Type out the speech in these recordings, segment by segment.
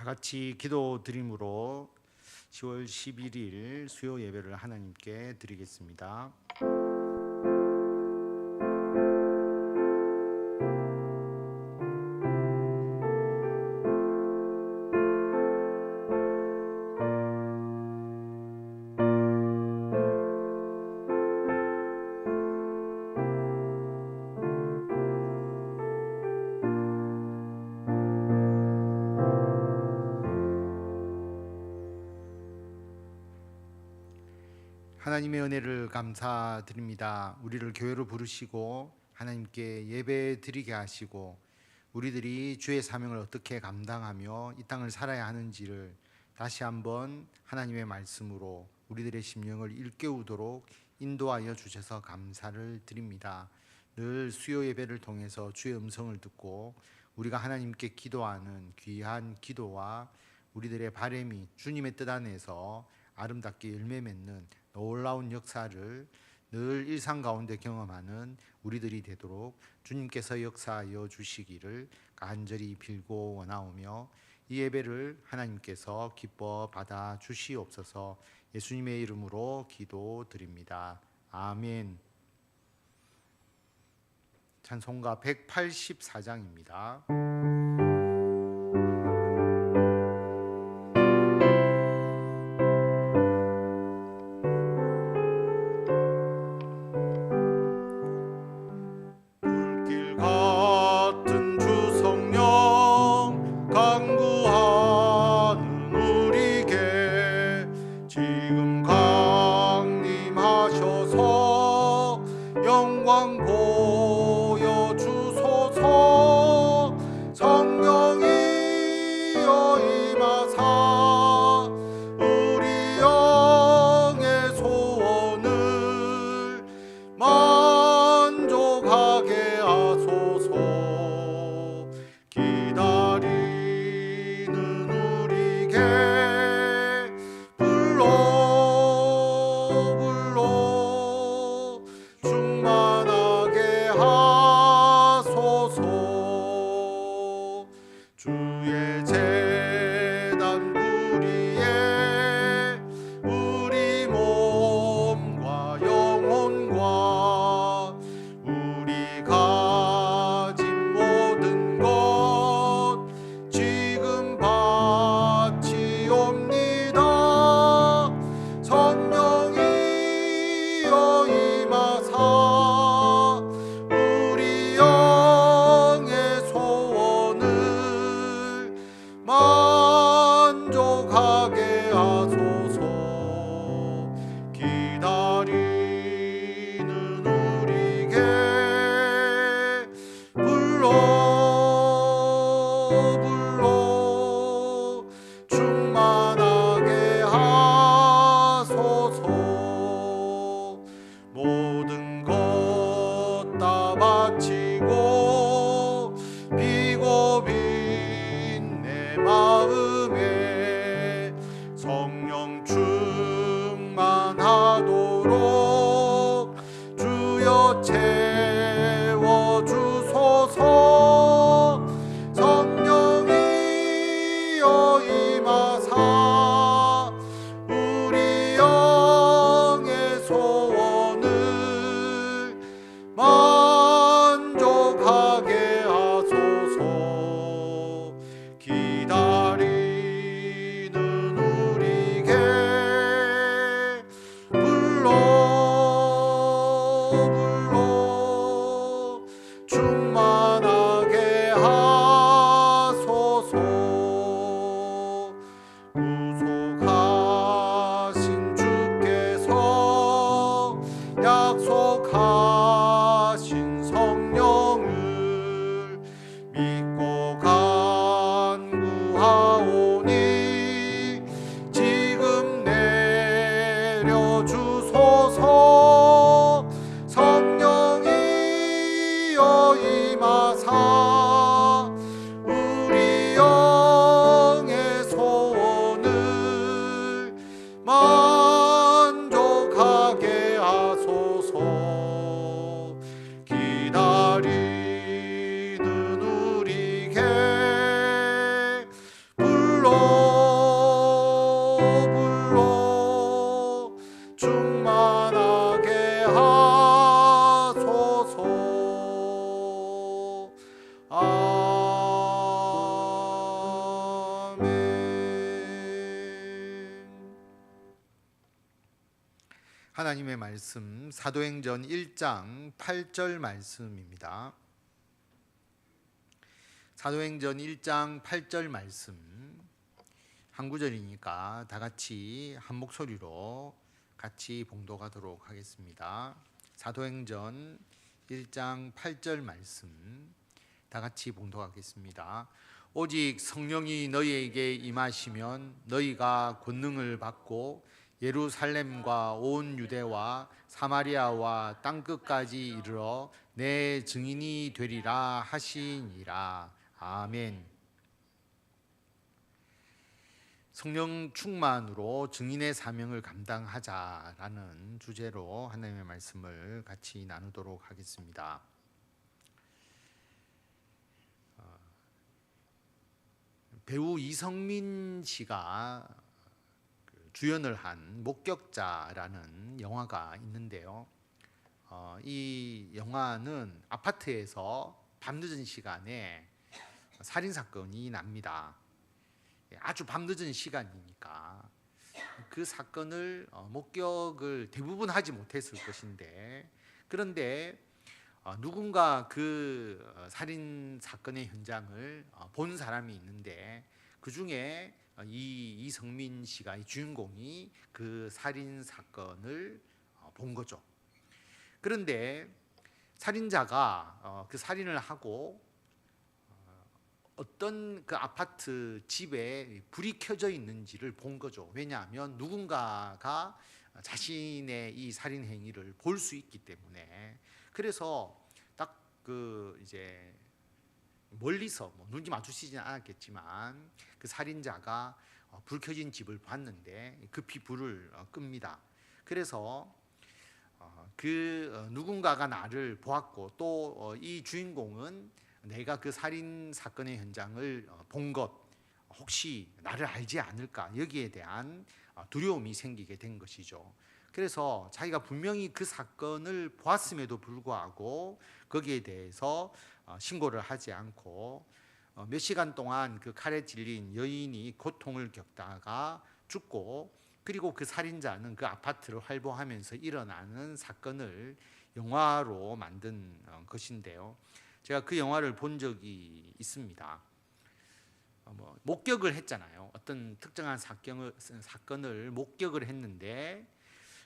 같이 기도 드림으로 10월 11일 수요 예배를 하나님께 드리겠습니다. 하나님의 은혜를 감사드립니다. 우리를 교회로 부르시고 하나님께 예배 드리게 하시고 우리들이 주의 사명을 어떻게 감당하며 이 땅을 살아야 하는지를 다시 한번 하나님의 말씀으로 우리들의 심령을 일깨우도록 인도하여 주셔서 감사를 드립니다. 늘 수요 예배를 통해서 주의 음성을 듣고 우리가 하나님께 기도하는 귀한 기도와 우리들의 바람이 주님의 뜻 안에서 아름답게 열매 맺는 놀라운 역사를 늘 일상 가운데 경험하는 우리들이 되도록 주님께서 역사하여 주시기를 간절히 빌고 원하오며 이 예배를 하나님께서 기뻐 받아 주시옵소서. 예수님의 이름으로 기도드립니다. 아멘. 찬송가 184장입니다. 영광 보여주소서. 성령이여 임하사 우리 영의 소원을 만족하게 하소서. 기다리는 우리에게 충만하게 하소서. 주의 제단 구리에 우리 몸과 영혼과 우리 가진 모든 것 지금 바치옵니다. 성령이여 임하사 우리 영의 소원을 만족하게 하소서. 기다리는 우리에게 불러 충만하게 하소서. 모든 것 다 바치고 비고빈 내 마음에 성령 충만하도록 주여 채워주소서. 성령이여 임하사 우리 영의 소원을 만족하게 하소서. 기다리는 우리에게 불러 충만하게 하소서. 구속하신 주께서 약속하신 성령을 믿고 간구하오니 지금 내려주소서. 성령이여 임하사 우리 영의 소원을 만족하게 하소서. 하나님의 말씀 사도행전 1장 8절 말씀입니다. 사도행전 1장 8절 말씀 한 구절이니까 다 같이 한 목소리로 같이 봉독하도록 하겠습니다. 사도행전 1장 8절 말씀 다 같이 봉독하겠습니다. 오직 성령이 너희에게 임하시면 너희가 권능을 받고 예루살렘과 온 유대와 사마리아와 땅끝까지 이르러 내 증인이 되리라 하시니라. 아멘. 성령 충만으로 증인의 사명을 감당하자라는 주제로 하나님의 말씀을 같이 나누도록 하겠습니다. 배우 이성민 씨가 주연을 한 목격자라는 영화가 있는데요. 이 영화는 아파트에서 밤늦은 시간에 살인 사건이 납니다. 아주 밤늦은 시간이니까 그 사건을 목격을 대부분 하지 못했을 것인데, 그런데 누군가 그 살인 사건의 현장을 본 사람이 있는데 그 중에 이성민 씨가, 이 주인공이 그 살인 사건을 본 거죠. 그런데 살인자가 그 살인을 하고 어떤 그 아파트 집에 불이 켜져 있는지를 본 거죠. 왜냐하면 누군가가 자신의 이 살인 행위를 볼 수 있기 때문에. 그래서 딱 그 이제 멀리서 눈이 마주치지는 않았겠지만 그 살인자가 불 켜진 집을 봤는데 급히 불을 끕니다. 그래서 그 누군가가 나를 보았고 또 이 주인공은 내가 그 살인 사건의 현장을 본 것, 혹시 나를 알지 않을까, 여기에 대한 두려움이 생기게 된 것이죠. 그래서 자기가 분명히 그 사건을 보았음에도 불구하고 거기에 대해서 신고를 하지 않고 몇 시간 동안 그 칼에 찔린 여인이 고통을 겪다가 죽고, 그리고 그 살인자는 그 아파트를 활보하면서 일어나는 사건을 영화로 만든 것인데요. 제가 그 영화를 본 적이 있습니다. 목격을 했잖아요. 어떤 특정한 사건을 목격을 했는데,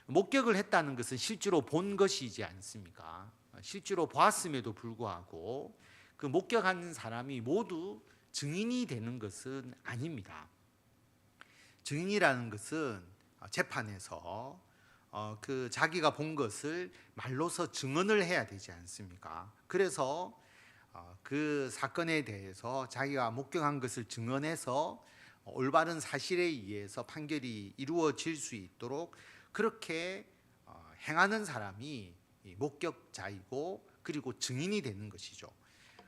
목격을 했다는 것은 실제로 본 것이지 않습니까? 실제로 보았음에도 불구하고 그 목격한 사람이 모두 증인이 되는 것은 아닙니다. 증인이라는 것은 재판에서 그 자기가 본 것을 말로서 증언을 해야 되지 않습니까? 그래서 그 사건에 대해서 자기가 목격한 것을 증언해서 올바른 사실에 의해서 판결이 이루어질 수 있도록 그렇게 행하는 사람이 목격자이고 그리고 증인이 되는 것이죠.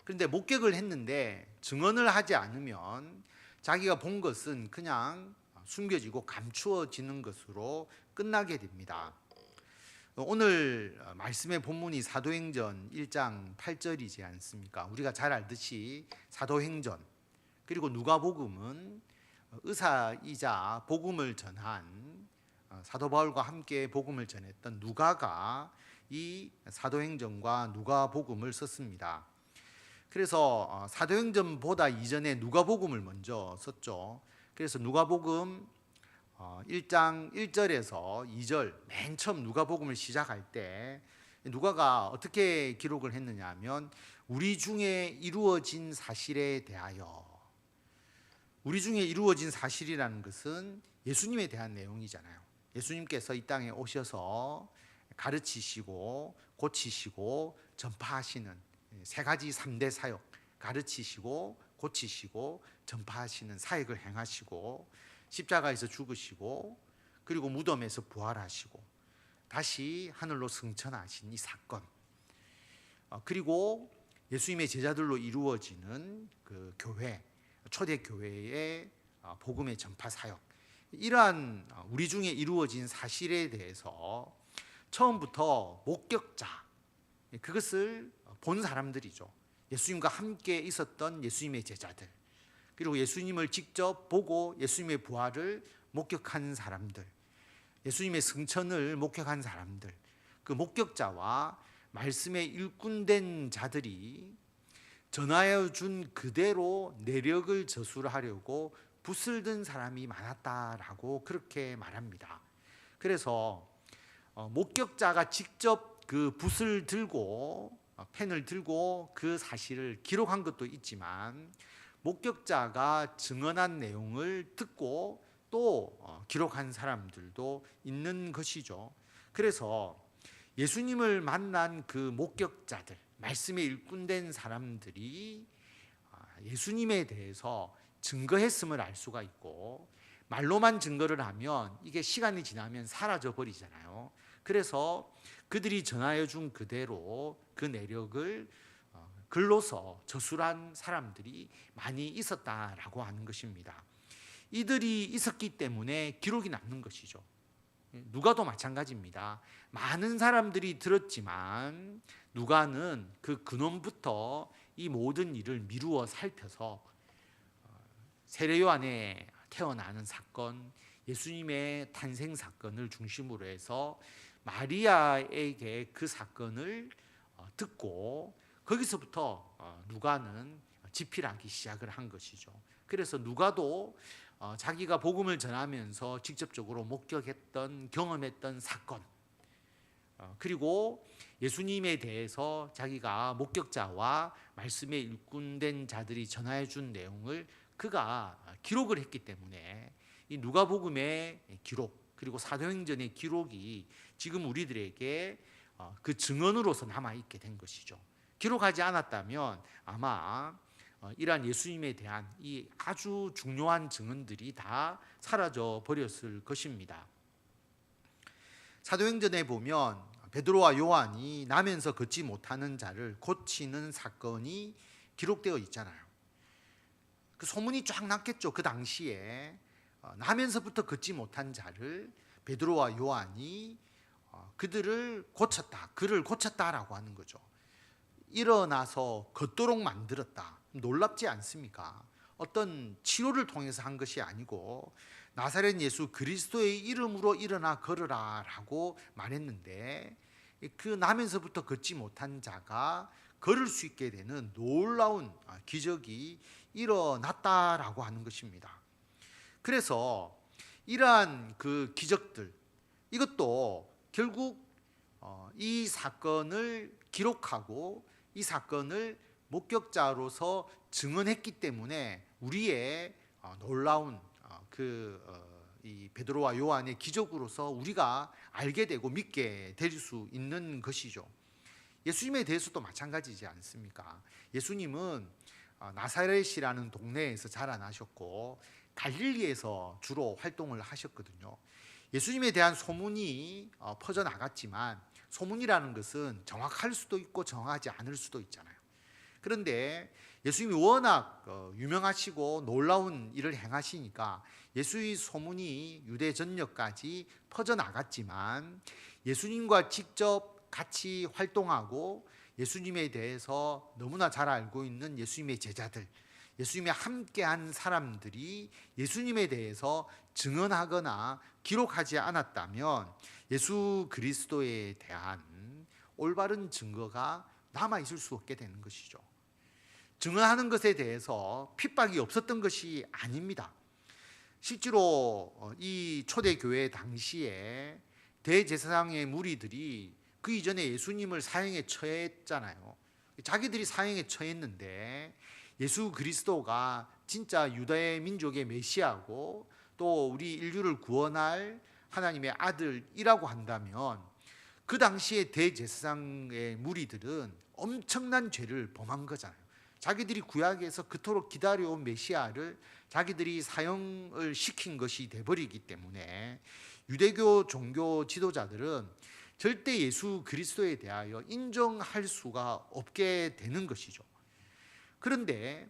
그런데 목격을 했는데 증언을 하지 않으면 자기가 본 것은 그냥 숨겨지고 감추어지는 것으로 끝나게 됩니다. 오늘 말씀의 본문이 사도행전 1장 8절이지 않습니까? 우리가 잘 알듯이 사도행전 그리고 누가복음은 의사이자 복음을 전한 사도 바울과 함께 복음을 전했던 누가가 이 사도행전과 누가복음을 썼습니다. 그래서 사도행전보다 이전에 누가복음을 먼저 썼죠. 그래서 누가복음 1장 1절에서 2절, 맨 처음 누가복음을 시작할 때 누가가 어떻게 기록을 했느냐 하면, 우리 중에 이루어진 사실에 대하여. 우리 중에 이루어진 사실이라는 것은 예수님에 대한 내용이잖아요. 예수님께서 이 땅에 오셔서 가르치시고 고치시고 전파하시는 세 가지 3대 사역, 가르치시고 고치시고 전파하시는 사역을 행하시고, 십자가에서 죽으시고 그리고 무덤에서 부활하시고 다시 하늘로 승천하신 이 사건, 그리고 예수님의 제자들로 이루어지는 그 교회, 초대 교회의 복음의 전파 사역, 이러한 우리 중에 이루어진 사실에 대해서 처음부터 목격자, 그것을 본 사람들이죠. 예수님과 함께 있었던 예수님의 제자들, 그리고 예수님을 직접 보고 예수님의 부활을 목격한 사람들, 예수님의 승천을 목격한 사람들, 그 목격자와 말씀에 일꾼된 자들이 전하여 준 그대로 내력을 저술하려고 붓을 든 사람이 많았다라고 그렇게 말합니다. 그래서 목격자가 직접 그 붓을 들고 펜을 들고 그 사실을 기록한 것도 있지만, 목격자가 증언한 내용을 듣고 또 기록한 사람들도 있는 것이죠. 그래서 예수님을 만난 그 목격자들, 말씀에 일꾼된 사람들이 예수님에 대해서 증거했음을 알 수가 있고, 말로만 증거를 하면 이게 시간이 지나면 사라져 버리잖아요. 그래서 그들이 전하여 준 그대로 그 내력을 글로서 저술한 사람들이 많이 있었다라고 하는 것입니다. 이들이 있었기 때문에 기록이 남는 것이죠. 누가도 마찬가지입니다. 많은 사람들이 들었지만 누가는 그 근원부터 이 모든 일을 미루어 살펴서 세례 요한에 태어나는 사건, 예수님의 탄생 사건을 중심으로 해서 마리아에게 그 사건을 듣고 거기서부터 누가는 집필하기 시작을 한 것이죠. 그래서 누가도 자기가 복음을 전하면서 직접적으로 목격했던, 경험했던 사건, 그리고 예수님에 대해서 자기가 목격자와 말씀에 일꾼된 자들이 전하여 준 내용을 그가 기록을 했기 때문에 이 누가복음의 기록, 그리고 사도행전의 기록이 지금 우리들에게 그 증언으로서 남아있게 된 것이죠. 기록하지 않았다면 아마 이러한 예수님에 대한 이 아주 중요한 증언들이 다 사라져 버렸을 것입니다. 사도행전에 보면 베드로와 요한이 나면서 걷지 못하는 자를 고치는 사건이 기록되어 있잖아요. 그 소문이 쫙 났겠죠. 그 당시에 나면서부터 걷지 못한 자를 베드로와 요한이 그들을 고쳤다, 그를 고쳤다라고 하는 거죠. 일어나서 걷도록 만들었다. 놀랍지 않습니까? 어떤 치료를 통해서 한 것이 아니고 나사렛 예수 그리스도의 이름으로 일어나 걸으라 라고 말했는데, 그 나면서부터 걷지 못한 자가 걸을 수 있게 되는 놀라운 기적이 일어났다라고 하는 것입니다. 그래서 이러한 그 기적들, 이것도 결국 이 사건을 기록하고 이 사건을 목격자로서 증언했기 때문에 우리의 놀라운 이 베드로와 요한의 기적으로서 우리가 알게 되고 믿게 될 수 있는 것이죠. 예수님에 대해서도 마찬가지지 않습니까? 예수님은 나사렛이라는 동네에서 자라나셨고 갈릴리에서 주로 활동을 하셨거든요. 예수님에 대한 소문이 퍼져나갔지만 소문이라는 것은 정확할 수도 있고 정확하지 않을 수도 있잖아요. 그런데 예수님이 워낙 유명하시고 놀라운 일을 행하시니까 예수의 소문이 유대 전역까지 퍼져나갔지만, 예수님과 직접 같이 활동하고 예수님에 대해서 너무나 잘 알고 있는 예수님의 제자들, 예수님이 함께한 사람들이 예수님에 대해서 증언하거나 기록하지 않았다면 예수 그리스도에 대한 올바른 증거가 남아있을 수 없게 되는 것이죠. 증언하는 것에 대해서 핍박이 없었던 것이 아닙니다. 실제로 이 초대교회 당시에 대제사장의 무리들이 그 이전에 예수님을 사형에 처했잖아요. 자기들이 사형에 처했는데 예수 그리스도가 진짜 유다의 민족의 메시아고 또 우리 인류를 구원할 하나님의 아들이라고 한다면, 그 당시에 대제사장의 무리들은 엄청난 죄를 범한 거잖아요. 자기들이 구약에서 그토록 기다려온 메시아를 자기들이 사형을 시킨 것이 돼버리기 때문에 유대교 종교 지도자들은 절대 예수 그리스도에 대하여 인정할 수가 없게 되는 것이죠. 그런데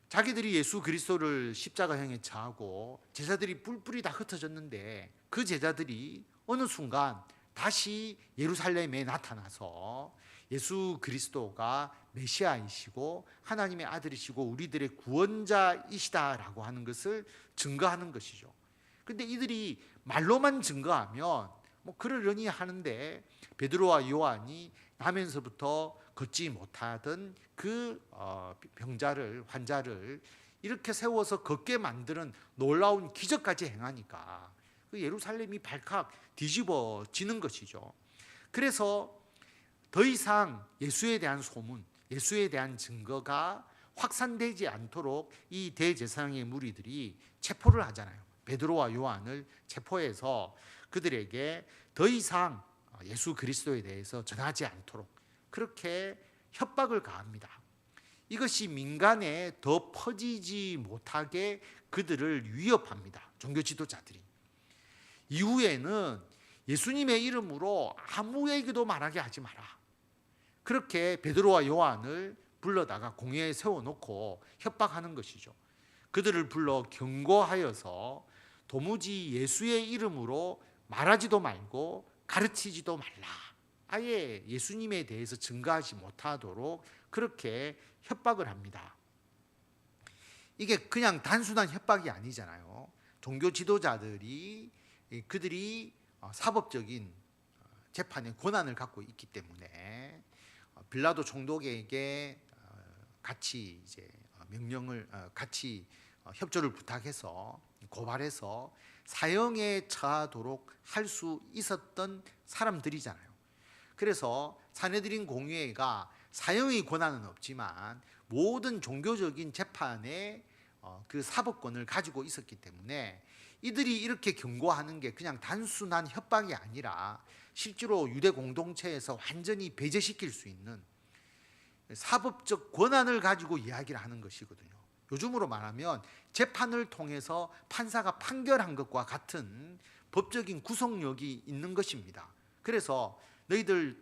자기들이 예수 그리스도를 십자가형에 처하고 제자들이 뿔뿔이 다 흩어졌는데, 그 제자들이 어느 순간 다시 예루살렘에 나타나서 예수 그리스도가 메시아이시고 하나님의 아들이시고 우리들의 구원자이시다라고 하는 것을 증거하는 것이죠. 근데 이들이 말로만 증거하면 뭐 그러려니 하는데 베드로와 요한이 나면서부터 걷지 못하던 그 환자를 이렇게 세워서 걷게 만드는 놀라운 기적까지 행하니까 그 예루살렘이 발칵 뒤집어지는 것이죠. 그래서 더 이상 예수에 대한 소문, 예수에 대한 증거가 확산되지 않도록 이 대제사장의 무리들이 체포를 하잖아요. 베드로와 요한을 체포해서 그들에게 더 이상 예수 그리스도에 대해서 전하지 않도록 그렇게 협박을 가합니다. 이것이 민간에 더 퍼지지 못하게 그들을 위협합니다. 종교 지도자들이. 이후에는 예수님의 이름으로 아무에게도 말하게 하지 마라. 그렇게 베드로와 요한을 불러다가 공회에 세워놓고 협박하는 것이죠. 그들을 불러 경고하여서 도무지 예수의 이름으로 말하지도 말고 가르치지도 말라. 아예 예수님에 대해서 증거하지 못하도록 그렇게 협박을 합니다. 이게 그냥 단순한 협박이 아니잖아요. 종교 지도자들이 그들이 사법적인 재판의 권한을 갖고 있기 때문에 빌라도 총독에게 같이 이제 명령을 같이 협조를 부탁해서 고발해서 사형에 처하도록 할 수 있었던 사람들이잖아요. 그래서 산헤드린 공의회가 사형의 권한은 없지만 모든 종교적인 재판의 그 사법권을 가지고 있었기 때문에 이들이 이렇게 경고하는 게 그냥 단순한 협박이 아니라 실제로 유대 공동체에서 완전히 배제시킬 수 있는 사법적 권한을 가지고 이야기를 하는 것이거든요. 요즘으로 말하면 재판을 통해서 판사가 판결한 것과 같은 법적인 구속력이 있는 것입니다. 그래서 너희들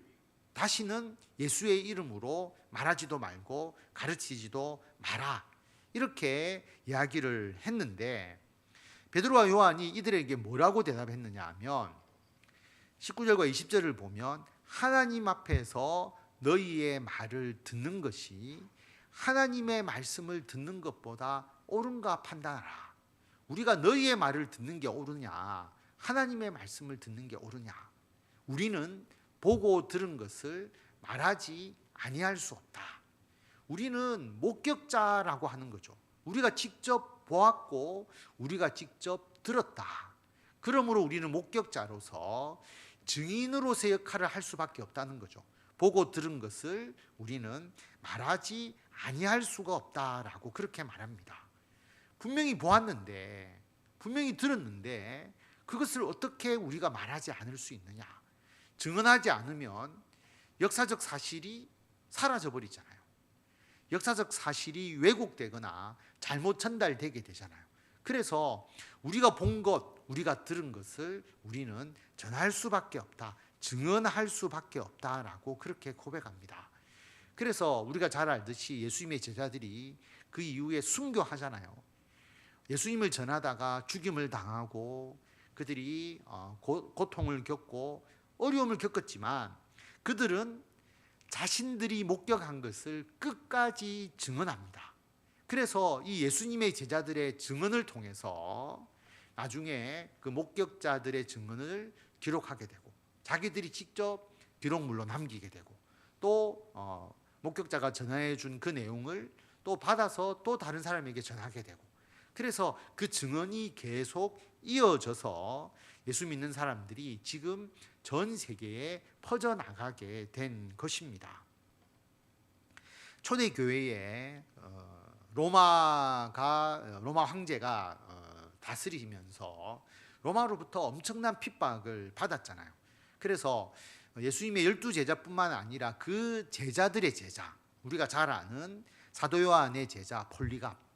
다시는 예수의 이름으로 말하지도 말고 가르치지도 마라. 이렇게 이야기를 했는데 베드로와 요한이 이들에게 뭐라고 대답했느냐 하면 19절과 20절을 보면 하나님 앞에서 너희의 말을 듣는 것이 하나님의 말씀을 듣는 것보다 옳은가 판단하라. 우리가 너희의 말을 듣는 게 옳으냐 하나님의 말씀을 듣는 게 옳으냐. 우리는 보고 들은 것을 말하지 아니할 수 없다. 우리는 목격자라고 하는 거죠. 우리가 직접 보았고 우리가 직접 들었다. 그러므로 우리는 목격자로서 증인으로서의 역할을 할 수밖에 없다는 거죠. 보고 들은 것을 우리는 말하지 아니할 수가 없다라고 그렇게 말합니다. 분명히 보았는데 분명히 들었는데 그것을 어떻게 우리가 말하지 않을 수 있느냐. 증언하지 않으면 역사적 사실이 사라져 버리잖아요. 역사적 사실이 왜곡되거나 잘못 전달되게 되잖아요. 그래서 우리가 본 것, 우리가 들은 것을 우리는 전할 수밖에 없다. 증언할 수밖에 없다라고 그렇게 고백합니다. 그래서 우리가 잘 알듯이 예수님의 제자들이 그 이후에 순교하잖아요. 예수님을 전하다가 죽임을 당하고 그들이 고통을 겪고 어려움을 겪었지만 그들은 자신들이 목격한 것을 끝까지 증언합니다. 그래서 이 예수님의 제자들의 증언을 통해서 나중에 그 목격자들의 증언을 기록하게 되고 자기들이 직접 기록물로 남기게 되고 또 목격자가 전해 준 그 내용을 또 받아서 또 다른 사람에게 전하게 되고 그래서 그 증언이 계속 이어져서 예수 믿는 사람들이 지금 전 세계에 퍼져나가게 된 것입니다. 초대교회에 로마 황제가 다스리면서 로마로부터 엄청난 핍박을 받았잖아요. 그래서 예수님의 12제자뿐만 아니라 그 제자들의 제자, 우리가 잘 아는 사도 요한의 제자 폴리갑.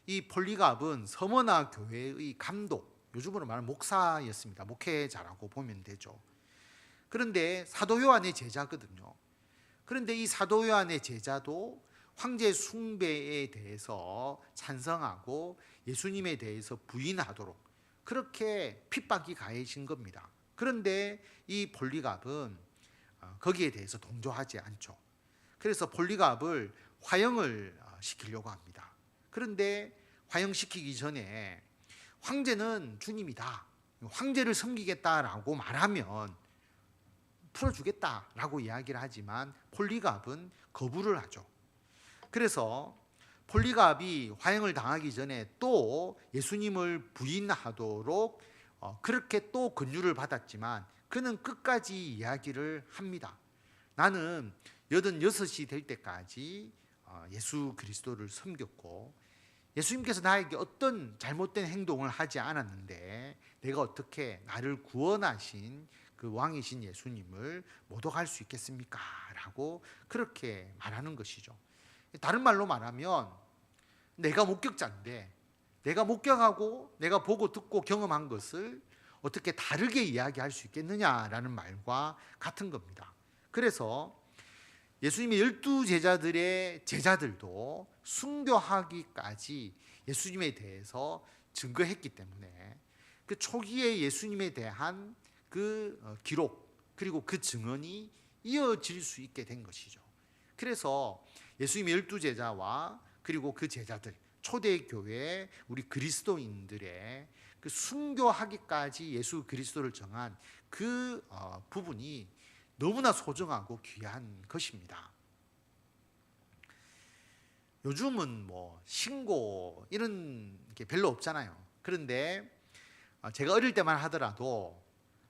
이 폴리갑은 서머나 교회의 감독, 요즘으로 말하면 목사였습니다. 목회자라고 보면 되죠. 그런데 사도 요한의 제자거든요. 그런데 이 사도 요한의 제자도 황제 숭배에 대해서 찬성하고 예수님에 대해서 부인하도록 그렇게 핍박이 가해진 겁니다. 그런데 이 폴리갑은 거기에 대해서 동조하지 않죠. 그래서 폴리갑을 화형을 시키려고 합니다. 그런데 화형시키기 전에 황제는 주님이다, 황제를 섬기겠다라고 말하면 풀어주겠다라고 이야기를 하지만 폴리갑은 거부를 하죠. 그래서 폴리갑이 화형을 당하기 전에 또 예수님을 부인하도록 그렇게 또 권유를 받았지만 그는 끝까지 이야기를 합니다. 나는 86이 될 때까지 예수 그리스도를 섬겼고 예수님께서 나에게 어떤 잘못된 행동을 하지 않았는데 내가 어떻게 나를 구원하신 그 왕이신 예수님을 모독할 수 있겠습니까? 라고 그렇게 말하는 것이죠. 다른 말로 말하면 내가 목격자인데 내가 목격하고 내가 보고 듣고 경험한 것을 어떻게 다르게 이야기할 수 있겠느냐라는 말과 같은 겁니다. 그래서 예수님의 12제자들의 제자들도 순교하기까지 예수님에 대해서 증거했기 때문에 그 초기에 예수님에 대한 그 기록 그리고 그 증언이 이어질 수 있게 된 것이죠. 그래서 예수님의 12제자와 그리고 그 제자들 초대교회 우리 그리스도인들의 그 순교하기까지 예수 그리스도를 정한 그 부분이 너무나 소중하고 귀한 것입니다. 요즘은 뭐 신고 이런 게 별로 없잖아요. 그런데 제가 어릴 때만 하더라도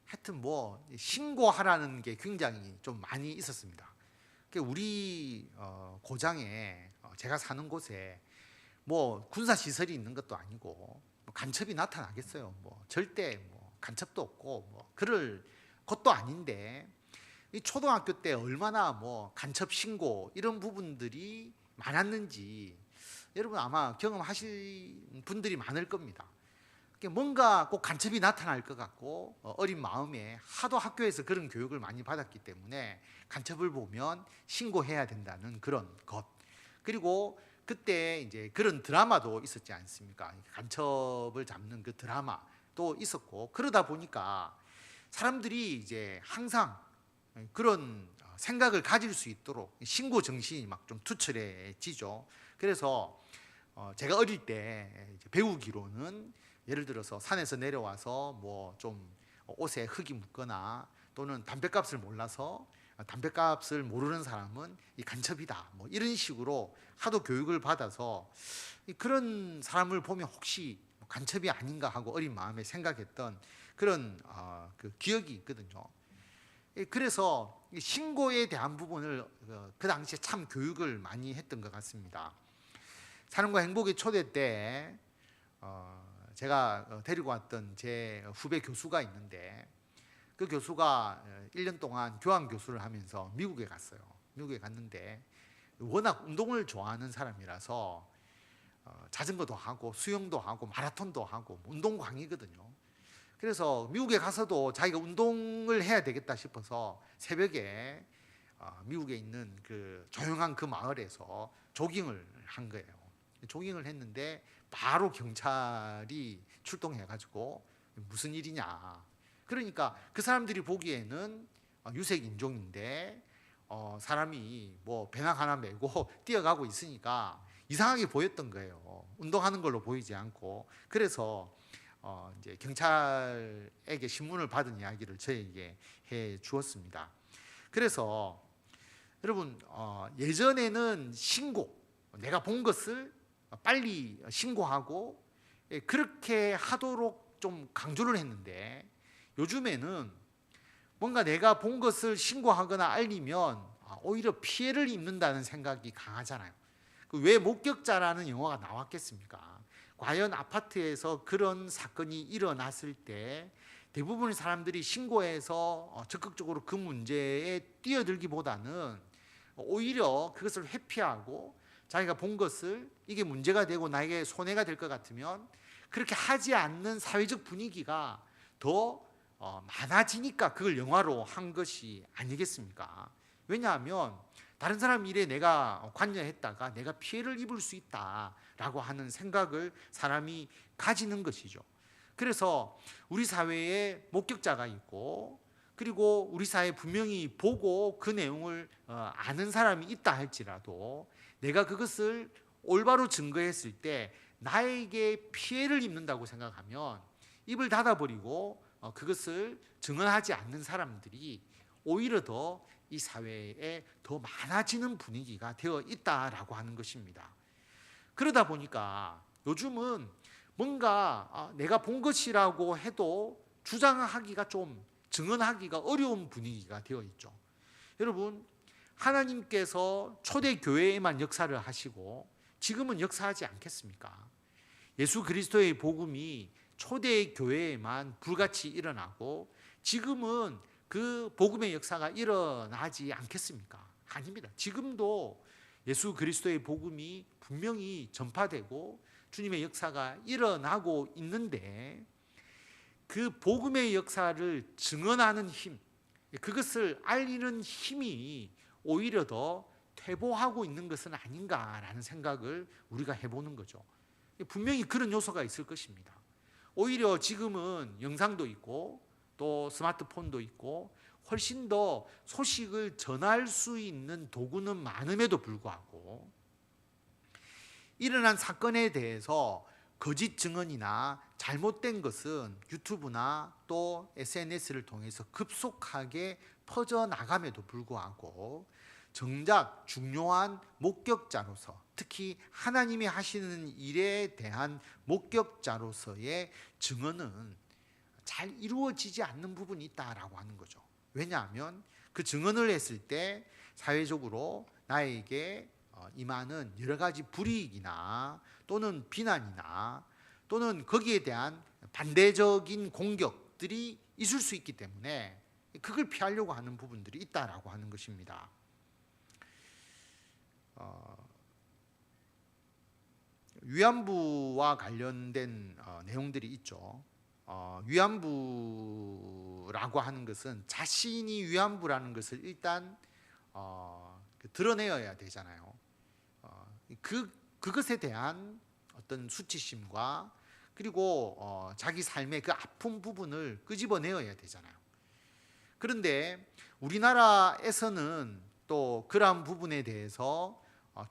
하여튼 뭐 신고하라는 게 굉장히 좀 많이 있었습니다. 우리 고장에 제가 사는 곳에 뭐 군사 시설이 있는 것도 아니고 간첩이 나타나겠어요. 뭐 절대 뭐 간첩도 없고 뭐 그럴 것도 아닌데 이 초등학교 때 얼마나 뭐 간첩 신고 이런 부분들이 많았는지 여러분 아마 경험하실 분들이 많을 겁니다. 뭔가 꼭 간첩이 나타날 것 같고 어린 마음에 하도 학교에서 그런 교육을 많이 받았기 때문에 간첩을 보면 신고해야 된다는 그런 것. 그리고 그때 이제 그런 드라마도 있었지 않습니까? 간첩을 잡는 그 드라마도 있었고 그러다 보니까 사람들이 이제 항상 그런 생각을 가질 수 있도록 신고 정신이 막 좀 투철해지죠. 그래서 제가 어릴 때 배우기로는 예를 들어서 산에서 내려와서 뭐 좀 옷에 흙이 묻거나 또는 담뱃값을 몰라서 담뱃값을 모르는 사람은 이 간첩이다 뭐 이런 식으로 하도 교육을 받아서 그런 사람을 보면 혹시 간첩이 아닌가 하고 어린 마음에 생각했던 그런 그 기억이 있거든요. 그래서 신고에 대한 부분을 그 당시에 참 교육을 많이 했던 것 같습니다. 사랑과 행복의 초대 때 제가 데리고 왔던 제 후배 교수가 있는데 그 교수가 1년 동안 교환 교수를 하면서 미국에 갔어요. 미국에 갔는데 워낙 운동을 좋아하는 사람이라서 자전거도 하고 수영도 하고 마라톤도 하고 운동광이거든요. 그래서 미국에 가서도 자기가 운동을 해야 되겠다 싶어서 새벽에 미국에 있는 그 조용한 그 마을에서 조깅을 한 거예요. 조깅을 했는데 바로 경찰이 출동해가지고 무슨 일이냐. 그러니까 그 사람들이 보기에는 유색 인종인데 사람이 뭐 배낭 하나 메고 뛰어가고 있으니까 이상하게 보였던 거예요. 운동하는 걸로 보이지 않고. 그래서 이제 경찰에게 신문을 받은 이야기를 저에게 해 주었습니다. 그래서 여러분 예전에는 신고, 내가 본 것을 빨리 신고하고 그렇게 하도록 좀 강조를 했는데 요즘에는 뭔가 내가 본 것을 신고하거나 알리면 오히려 피해를 입는다는 생각이 강하잖아요. 왜 목격자라는 영화가 나왔겠습니까? 과연 아파트에서 그런 사건이 일어났을 때 대부분의 사람들이 신고해서 적극적으로 그 문제에 뛰어들기보다는 오히려 그것을 회피하고 자기가 본 것을 이게 문제가 되고 나에게 손해가 될 것 같으면 그렇게 하지 않는 사회적 분위기가 더 많아지니까 그걸 영화로 한 것이 아니겠습니까? 왜냐하면 다른 사람 일에 내가 관여했다가 내가 피해를 입을 수 있다라고 하는 생각을 사람이 가지는 것이죠. 그래서 우리 사회에 목격자가 있고 그리고 우리 사회에 분명히 보고 그 내용을 아는 사람이 있다 할지라도 내가 그것을 올바로 증거했을 때 나에게 피해를 입는다고 생각하면 입을 닫아버리고 그것을 증언하지 않는 사람들이 오히려 더 이 사회에 더 많아지는 분위기가 되어 있다라고 하는 것입니다. 그러다 보니까 요즘은 뭔가 내가 본 것이라고 해도 주장하기가 좀 증언하기가 어려운 분위기가 되어 있죠. 여러분, 하나님께서 초대교회에만 역사를 하시고 지금은 역사하지 않겠습니까? 예수 그리스도의 복음이 초대교회에만 불같이 일어나고 지금은 그 복음의 역사가 일어나지 않겠습니까? 아닙니다. 지금도 예수 그리스도의 복음이 분명히 전파되고 주님의 역사가 일어나고 있는데 그 복음의 역사를 증언하는 힘, 그것을 알리는 힘이 오히려 더 퇴보하고 있는 것은 아닌가라는 생각을 우리가 해보는 거죠. 분명히 그런 요소가 있을 것입니다. 오히려 지금은 영상도 있고 또 스마트폰도 있고 훨씬 더 소식을 전할 수 있는 도구는 많음에도 불구하고 일어난 사건에 대해서 거짓 증언이나 잘못된 것은 유튜브나 또 SNS를 통해서 급속하게 퍼져나감에도 불구하고 정작 중요한 목격자로서, 특히 하나님이 하시는 일에 대한 목격자로서의 증언은 잘 이루어지지 않는 부분이 있다라고 하는 거죠. 왜냐하면 그 증언을 했을 때 사회적으로 나에게 임하는 여러 가지 불이익이나 또는 비난이나 또는 거기에 대한 반대적인 공격들이 있을 수 있기 때문에 그걸 피하려고 하는 부분들이 있다라고 하는 것입니다. 위안부와 관련된 내용들이 있죠. 위안부라고 하는 것은 자신이 위안부라는 것을 일단 드러내어야 되잖아요. 그것에 대한 어떤 수치심과 그리고 자기 삶의 그 아픈 부분을 끄집어내어야 되잖아요. 그런데 우리나라에서는 또 그러한 부분에 대해서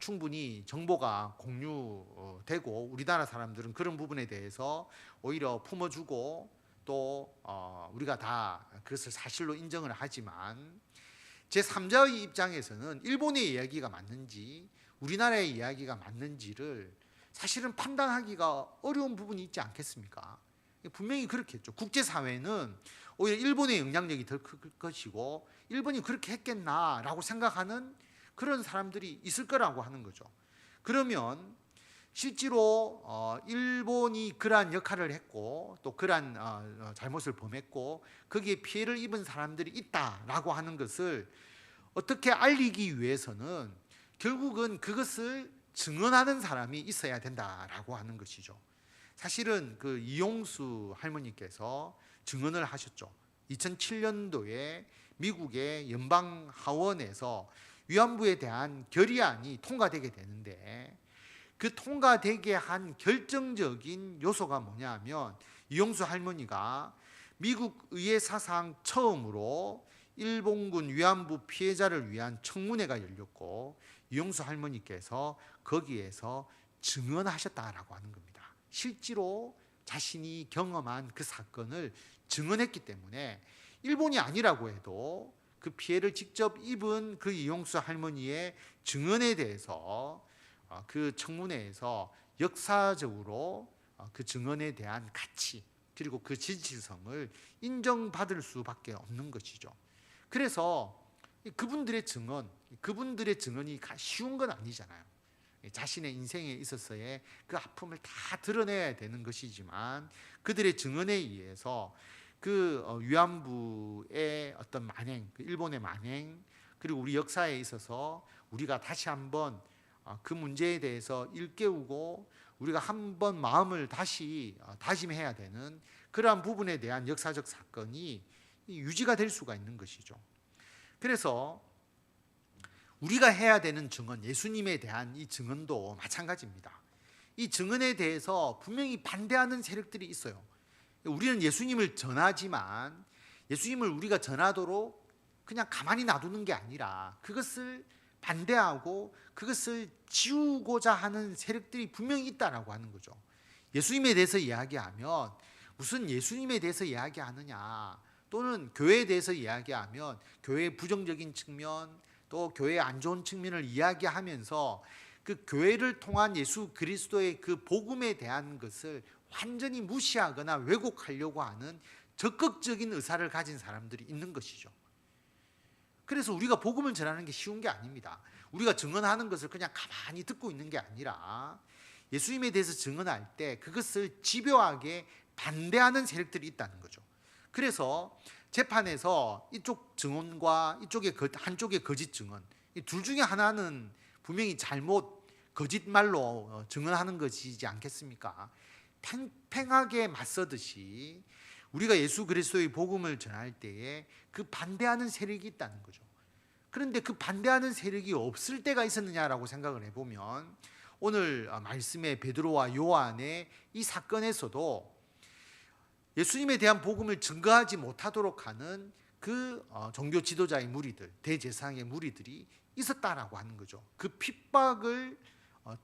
충분히 정보가 공유되고 우리나라 사람들은 그런 부분에 대해서 오히려 품어주고 또 우리가 다 그것을 사실로 인정을 하지만 제3자의 입장에서는 일본의 이야기가 맞는지 우리나라의 이야기가 맞는지를 사실은 판단하기가 어려운 부분이 있지 않겠습니까? 분명히 그렇겠죠. 국제사회는 오히려 일본의 영향력이 더 클 것이고 일본이 그렇게 했겠나라고 생각하는 그런 사람들이 있을 거라고 하는 거죠. 그러면 실제로 일본이 그러한 역할을 했고 또 그러한 잘못을 범했고 거기에 피해를 입은 사람들이 있다라고 하는 것을 어떻게 알리기 위해서는 결국은 그것을 증언하는 사람이 있어야 된다라고 하는 것이죠. 사실은 그 이용수 할머니께서 증언을 하셨죠. 2007년도에 미국의 연방 하원에서 위안부에 대한 결의안이 통과되게 되는데 그 통과되게 한 결정적인 요소가 뭐냐면 이용수 할머니가 미국 의회 사상 처음으로 일본군 위안부 피해자를 위한 청문회가 열렸고 이용수 할머니께서 거기에서 증언하셨다라고 하는 겁니다. 실제로 자신이 경험한 그 사건을 증언했기 때문에 일본이 아니라고 해도 그 피해를 직접 입은 그 이용수 할머니의 증언에 대해서 그 청문회에서 역사적으로 그 증언에 대한 가치 그리고 그 진실성을 인정받을 수밖에 없는 것이죠. 그래서 그분들의 증언이 쉬운 건 아니잖아요. 자신의 인생에 있어서의 그 아픔을 다 드러내야 되는 것이지만 그들의 증언에 의해서 그 위안부의 어떤 만행, 그 일본의 만행 그리고 우리 역사에 있어서 우리가 다시 한번 그 문제에 대해서 일깨우고 우리가 한번 마음을 다시 다짐해야 되는 그러한 부분에 대한 역사적 사건이 유지가 될 수가 있는 것이죠. 그래서 우리가 해야 되는 증언, 예수님에 대한 이 증언도 마찬가지입니다. 이 증언에 대해서 분명히 반대하는 세력들이 있어요. 우리는 예수님을 전하지만 예수님을 우리가 전하도록 그냥 가만히 놔두는 게 아니라 그것을 반대하고 그것을 지우고자 하는 세력들이 분명히 있다라고 하는 거죠. 예수님에 대해서 이야기하면 무슨 예수님에 대해서 이야기하느냐, 또는 교회에 대해서 이야기하면 교회의 부정적인 측면, 또 교회의 안 좋은 측면을 이야기하면서 그 교회를 통한 예수 그리스도의 그 복음에 대한 것을 완전히 무시하거나 왜곡하려고 하는 적극적인 의사를 가진 사람들이 있는 것이죠. 그래서 우리가 복음을 전하는 게 쉬운 게 아닙니다. 우리가 증언하는 것을 그냥 가만히 듣고 있는 게 아니라 예수님에 대해서 증언할 때 그것을 집요하게 반대하는 세력들이 있다는 거죠. 그래서 재판에서 이쪽 증언과 한쪽의 거짓 증언, 이 둘 중에 하나는 분명히 잘못 거짓말로 증언하는 것이지 않겠습니까? 팽팽하게 맞서듯이 우리가 예수 그리스도의 복음을 전할 때에 그 반대하는 세력이 있다는 거죠. 그런데 그 반대하는 세력이 없을 때가 있었느냐라고 생각을 해보면 오늘 말씀의 베드로와 요한의 이 사건에서도 예수님에 대한 복음을 증거하지 못하도록 하는 그 종교 지도자의 무리들, 대제사장의 무리들이 있었다라고 하는 거죠. 그 핍박을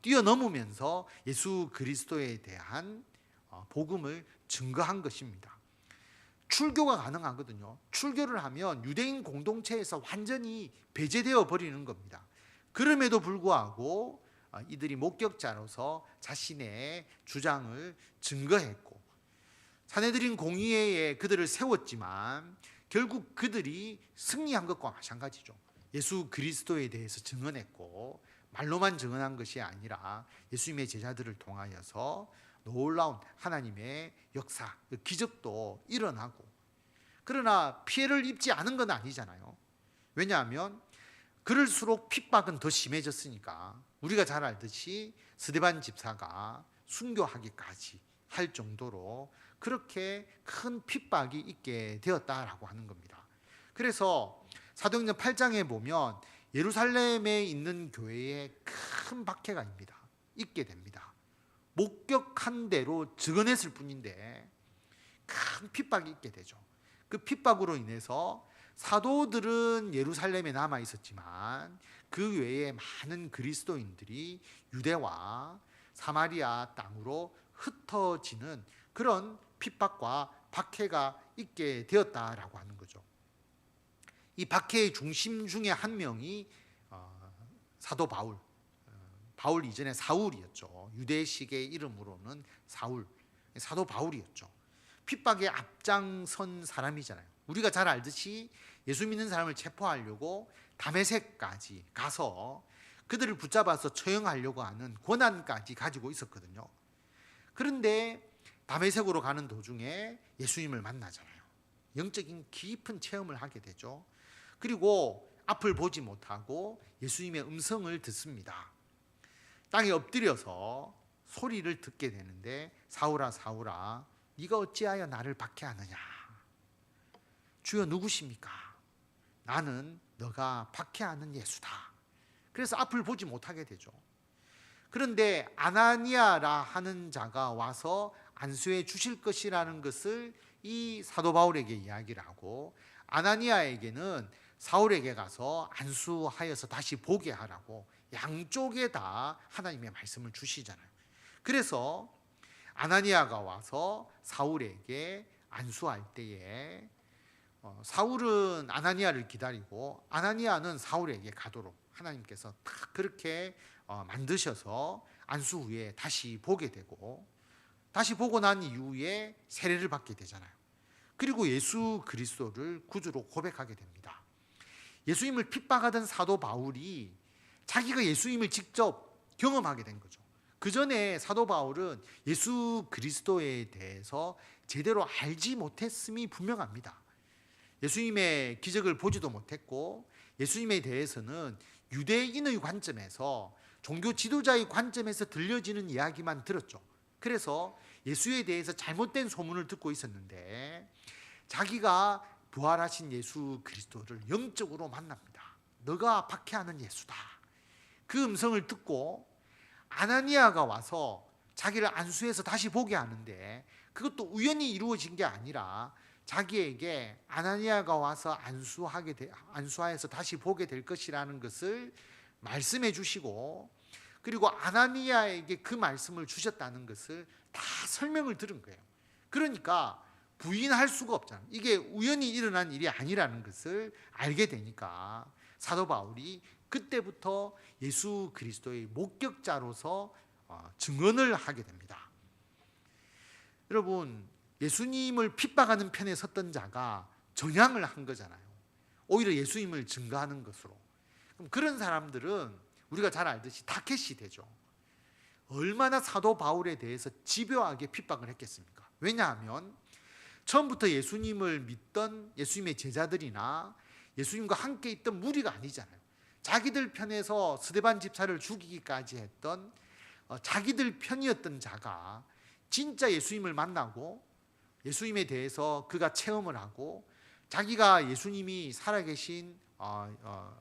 뛰어넘으면서 예수 그리스도에 대한 복음을 증거한 것입니다. 출교가 가능하거든요. 출교를 하면 유대인 공동체에서 완전히 배제되어 버리는 겁니다. 그럼에도 불구하고 이들이 목격자로서 자신의 주장을 증거했고, 사내들인 공의회에 그들을 세웠지만 결국 그들이 승리한 것과 마찬가지죠. 예수 그리스도에 대해서 증언했고, 말로만 증언한 것이 아니라 예수님의 제자들을 통하여서 놀라운 하나님의 역사, 기적도 일어나고, 그러나 피해를 입지 않은 건 아니잖아요. 왜냐하면 그럴수록 핍박은 더 심해졌으니까. 우리가 잘 알듯이 스데반 집사가 순교하기까지 할 정도로 그렇게 큰 핍박이 있게 되었다라고 하는 겁니다. 그래서 사도행전 8장에 보면 예루살렘에 있는 교회에 큰 박해가 있게 됩니다. 목격한 대로 증언했을 뿐인데 큰 핍박이 있게 되죠. 그 핍박으로 인해서 사도들은 예루살렘에 남아 있었지만 그 외에 많은 그리스도인들이 유대와 사마리아 땅으로 흩어지는 그런 핍박과 박해가 있게 되었다라고 하는 거죠. 이 박해의 중심 중에 한 명이 사도 바울, 바울 이전에 사울이었죠. 유대식의 이름으로는 사도 바울이었죠. 핍박에 앞장선 사람이잖아요. 우리가 잘 알듯이 예수 믿는 사람을 체포하려고 다메섹까지 가서 그들을 붙잡아서 처형하려고 하는 권한까지 가지고 있었거든요. 그런데 다메섹으로 가는 도중에 예수님을 만나잖아요. 영적인 깊은 체험을 하게 되죠. 그리고 앞을 보지 못하고 예수님의 음성을 듣습니다. 땅에 엎드려서 소리를 듣게 되는데, 사울아 사울아 네가 어찌하여 나를 박해하느냐. 주여 누구십니까? 나는 너가 박해하는 예수다. 그래서 앞을 보지 못하게 되죠. 그런데 아나니아라 하는 자가 와서 안수해 주실 것이라는 것을 이 사도 바울에게 이야기를 하고, 아나니아에게는 사울에게 가서 안수하여서 다시 보게 하라고 양쪽에 다 하나님의 말씀을 주시잖아요. 그래서 아나니아가 와서 사울에게 안수할 때에 사울은 아나니아를 기다리고 아나니아는 사울에게 가도록 하나님께서 딱 그렇게 만드셔서 안수 후에 다시 보게 되고, 다시 보고 난 이후에 세례를 받게 되잖아요. 그리고 예수 그리스도를 구주로 고백하게 됩니다. 예수님을 핍박하던 사도 바울이 자기가 예수님을 직접 경험하게 된 거죠. 그 전에 사도 바울은 예수 그리스도에 대해서 제대로 알지 못했음이 분명합니다. 예수님의 기적을 보지도 못했고, 예수님에 대해서는 유대인의 관점에서, 종교 지도자의 관점에서 들려지는 이야기만 들었죠. 그래서 예수에 대해서 잘못된 소문을 듣고 있었는데, 자기가 부활하신 예수 그리스도를 영적으로 만납니다. 너가 박해하는 예수다. 그 음성을 듣고 아나니아가 와서 자기를 안수해서 다시 보게 하는데, 그것도 우연히 이루어진 게 아니라 자기에게 아나니아가 와서 안수하여서 다시 보게 될 것이라는 것을 말씀해 주시고, 그리고 아나니아에게 그 말씀을 주셨다는 것을 다 설명을 들은 거예요. 그러니까 부인할 수가 없잖아요. 이게 우연히 일어난 일이 아니라는 것을 알게 되니까 사도 바울이 그때부터 예수 그리스도의 목격자로서 증언을 하게 됩니다. 여러분, 예수님을 핍박하는 편에 섰던 자가 전향을 한 거잖아요. 오히려 예수님을 증거하는 것으로. 그럼 그런 사람들은 우리가 잘 알듯이 타켓이 되죠. 얼마나 사도 바울에 대해서 집요하게 핍박을 했겠습니까? 왜냐하면 처음부터 예수님을 믿던 예수님의 제자들이나 예수님과 함께 있던 무리가 아니잖아요. 자기들 편에서 스데반 집사를 죽이기까지 했던 자기들 편이었던 자가 진짜 예수님을 만나고 예수님에 대해서 그가 체험을 하고 자기가 예수님이 살아계신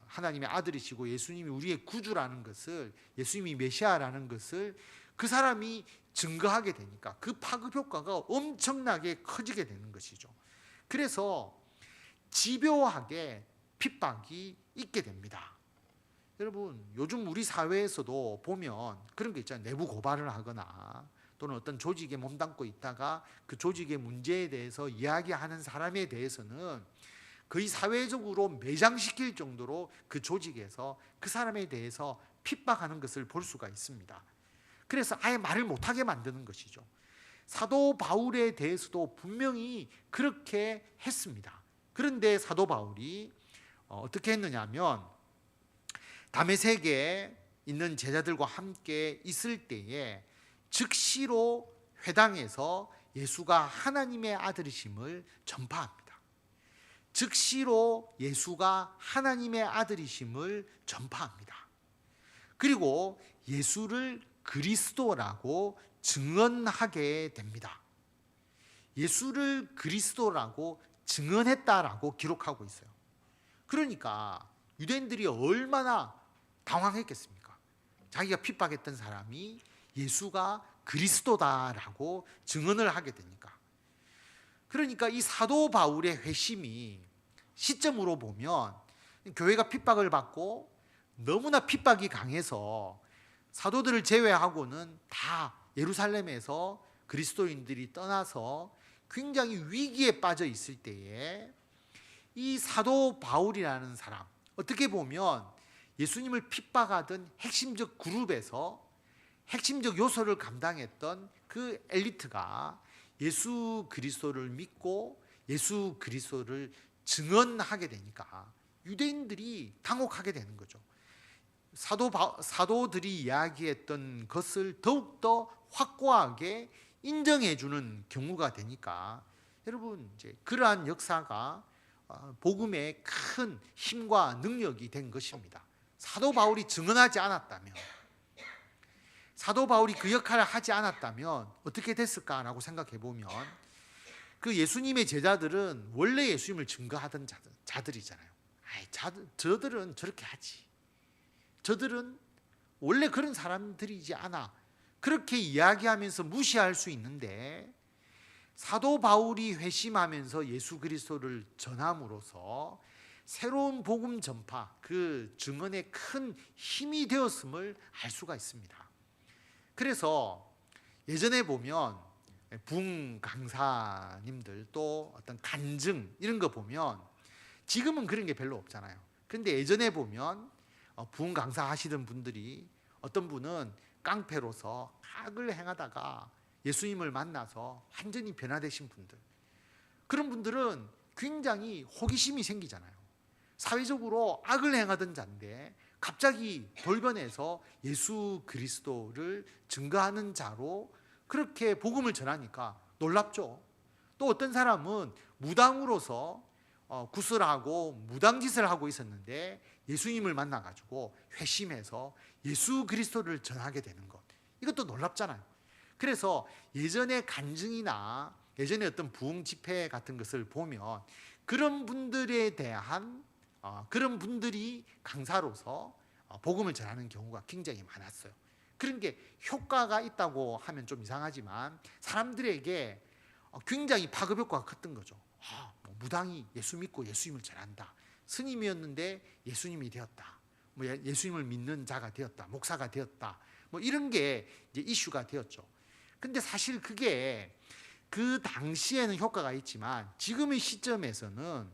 하나님의 아들이시고 예수님이 우리의 구주라는 것을, 예수님이 메시아라는 것을 그 사람이 증거하게 되니까 그 파급 효과가 엄청나게 커지게 되는 것이죠. 그래서 집요하게 핍박이 있게 됩니다. 여러분, 요즘 우리 사회에서도 보면 그런 게 있잖아요. 내부 고발을 하거나 또는 어떤 조직에 몸담고 있다가 그 조직의 문제에 대해서 이야기하는 사람에 대해서는 거의 사회적으로 매장시킬 정도로 그 조직에서 그 사람에 대해서 핍박하는 것을 볼 수가 있습니다. 그래서 아예 말을 못하게 만드는 것이죠. 사도 바울에 대해서도 분명히 그렇게 했습니다. 그런데 사도 바울이 어떻게 했느냐면 다메섹에 있는 제자들과 함께 있을 때에 즉시로 회당에서 예수가 하나님의 아들이심을 전파합니다. 즉시로 예수가 하나님의 아들이심을 전파합니다. 그리고 예수를 그리스도라고 증언하게 됩니다. 예수를 그리스도라고 증언했다라고 기록하고 있어요. 그러니까 유대인들이 얼마나 당황했겠습니까? 자기가 핍박했던 사람이 예수가 그리스도다라고 증언을 하게 되니까. 그러니까 이 사도 바울의 회심이 시점으로 보면 교회가 핍박을 받고 너무나 핍박이 강해서 사도들을 제외하고는 다 예루살렘에서 그리스도인들이 떠나서 굉장히 위기에 빠져 있을 때에 이 사도 바울이라는 사람, 어떻게 보면 예수님을 핍박하던 핵심적 그룹에서 핵심적 요소를 감당했던 그 엘리트가 예수 그리스도를 믿고 예수 그리스도를 증언하게 되니까 유대인들이 당혹하게 되는 거죠. 사도들이 이야기했던 것을 더욱더 확고하게 인정해주는 경우가 되니까 여러분, 이제 그러한 역사가 복음의 큰 힘과 능력이 된 것입니다. 사도 바울이 증언하지 않았다면, 사도 바울이 그 역할을 하지 않았다면 어떻게 됐을까라고 생각해 보면 그 예수님의 제자들은 원래 예수님을 증거하던 자들이잖아요. 저들은 저렇게 하지. 저들은 원래 그런 사람들이지 않아. 그렇게 이야기하면서 무시할 수 있는데 사도 바울이 회심하면서 예수 그리스도를 전함으로써 새로운 복음 전파, 그 증언에 큰 힘이 되었음을 알 수가 있습니다. 그래서 예전에 보면 부흥 강사님들 또 어떤 간증 이런 거 보면 지금은 그런 게 별로 없잖아요. 그런데 예전에 보면 부흥 강사 하시던 분들이 어떤 분은 깡패로서 악을 행하다가 예수님을 만나서 완전히 변화되신 분들, 그런 분들은 굉장히 호기심이 생기잖아요. 사회적으로 악을 행하던 자인데 갑자기 돌변해서 예수 그리스도를 증거하는 자로 그렇게 복음을 전하니까 놀랍죠. 또 어떤 사람은 무당으로서 구슬하고 무당짓을 하고 있었는데 예수님을 만나가지고 회심해서 예수 그리스도를 전하게 되는 것, 이것도 놀랍잖아요. 그래서 예전의 간증이나 예전의 어떤 부흥 집회 같은 것을 보면 그런 분들에 대한 그런 분들이 강사로서 복음을 전하는 경우가 굉장히 많았어요. 그런 게 효과가 있다고 하면 좀 이상하지만 사람들에게 굉장히 파급 효과가 컸던 거죠. 무당이 예수 믿고 예수님을 전한다. 스님이었는데 예수님이 되었다. 뭐 예수님을 믿는 자가 되었다, 목사가 되었다, 뭐 이런 게 이제 이슈가 되었죠. 근데 사실 그게 그 당시에는 효과가 있지만 지금의 시점에서는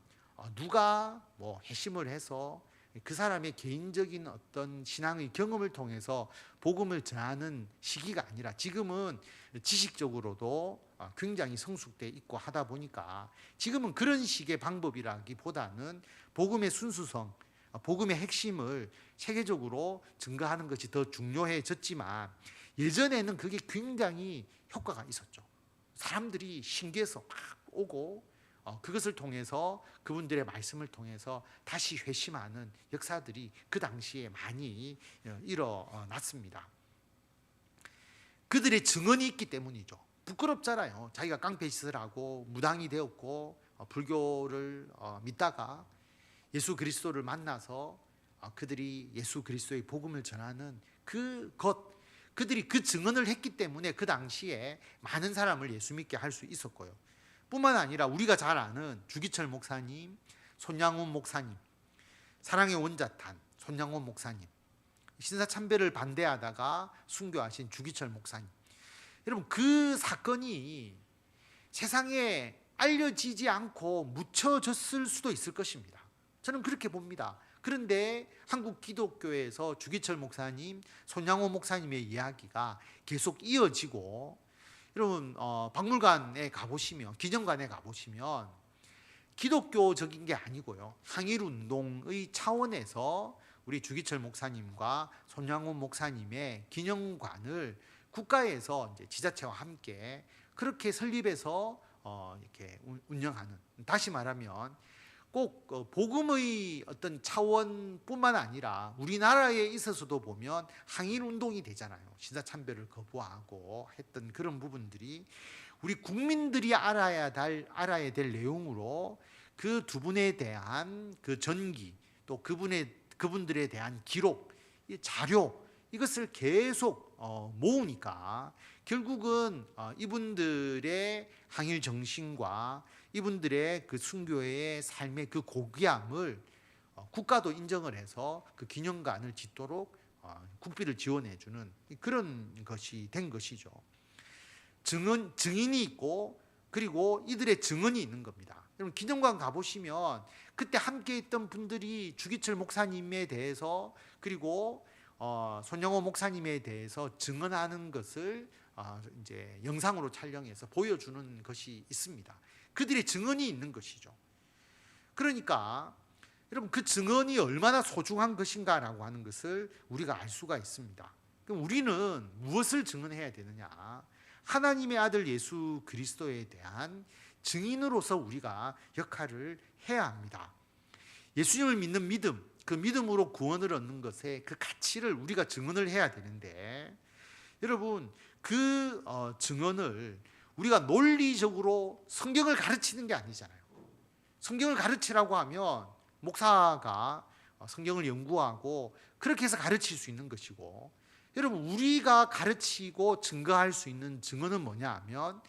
누가 뭐 회심을 해서 그 사람의 개인적인 어떤 신앙의 경험을 통해서 복음을 전하는 시기가 아니라 지금은 지식적으로도 굉장히 성숙돼 있고 하다 보니까 지금은 그런 식의 방법이라기보다는 복음의 순수성, 복음의 핵심을 세계적으로 증거하는 것이 더 중요해졌지만 예전에는 그게 굉장히 효과가 있었죠. 사람들이 신기해서 막 오고 그것을 통해서 그분들의 말씀을 통해서 다시 회심하는 역사들이 그 당시에 많이 일어났습니다. 그들의 증언이 있기 때문이죠. 부끄럽잖아요. 자기가 깡패짓을 하고 무당이 되었고 불교를 믿다가 예수 그리스도를 만나서 그들이 예수 그리스도의 복음을 전하는 그들이 그 증언을 했기 때문에 그 당시에 많은 사람을 예수 믿게 할 수 있었고요. 뿐만 아니라 우리가 잘 아는 주기철 목사님, 손양원 목사님, 사랑의 원자탄 손양원 목사님, 신사참배를 반대하다가 순교하신 주기철 목사님, 여러분 그 사건이 세상에 알려지지 않고 묻혀졌을 수도 있을 것입니다. 저는 그렇게 봅니다. 그런데 한국 기독교에서 주기철 목사님, 손양호 목사님의 이야기가 계속 이어지고, 여러분 박물관에 가보시면, 기념관에 가보시면 기독교적인 게 아니고요, 항일운동의 차원에서 우리 주기철 목사님과 손양호 목사님의 기념관을 국가에서 이제 지자체와 함께 그렇게 설립해서 이렇게 운영하는, 다시 말하면 꼭 복음의 어떤 차원뿐만 아니라 우리나라에 있어서도 보면 항일운동이 되잖아요. 신사참배를 거부하고 했던 그런 부분들이 우리 국민들이 알아야 될 내용으로 그 두 분에 대한 그 전기, 또 그분들에 대한 기록, 자료, 이것을 계속 모으니까 결국은 이분들의 항일 정신과 이분들의 그 순교의 삶의 그 고귀함을 국가도 인정을 해서 그 기념관을 짓도록 국비를 지원해 주는 그런 것이 된 것이죠. 증인이 있고 그리고 이들의 증언이 있는 겁니다. 여러분 기념관 가보시면 그때 함께 있던 분들이 주기철 목사님에 대해서 그리고 손영호 목사님에 대해서 증언하는 것을 이제 영상으로 촬영해서 보여주는 것이 있습니다. 그들의 증언이 있는 것이죠. 그러니까 여러분 그 증언이 얼마나 소중한 것인가라고 하는 것을 우리가 알 수가 있습니다. 그럼 우리는 무엇을 증언해야 되느냐? 하나님의 아들 예수 그리스도에 대한 증인으로서 우리가 역할을 해야 합니다. 예수님을 믿는 믿음, 그 믿음으로 구원을 얻는 것의 그 가치를 우리가 증언을 해야 되는데, 여러분 그 증언을 우리가 논리적으로 성경을 가르치는 게 아니잖아요. 성경을 가르치라고 하면 목사가 성경을 연구하고 그렇게 해서 가르칠 수 있는 것이고, 여러분 우리가 가르치고 증거할 수 있는 증언은 뭐냐 하면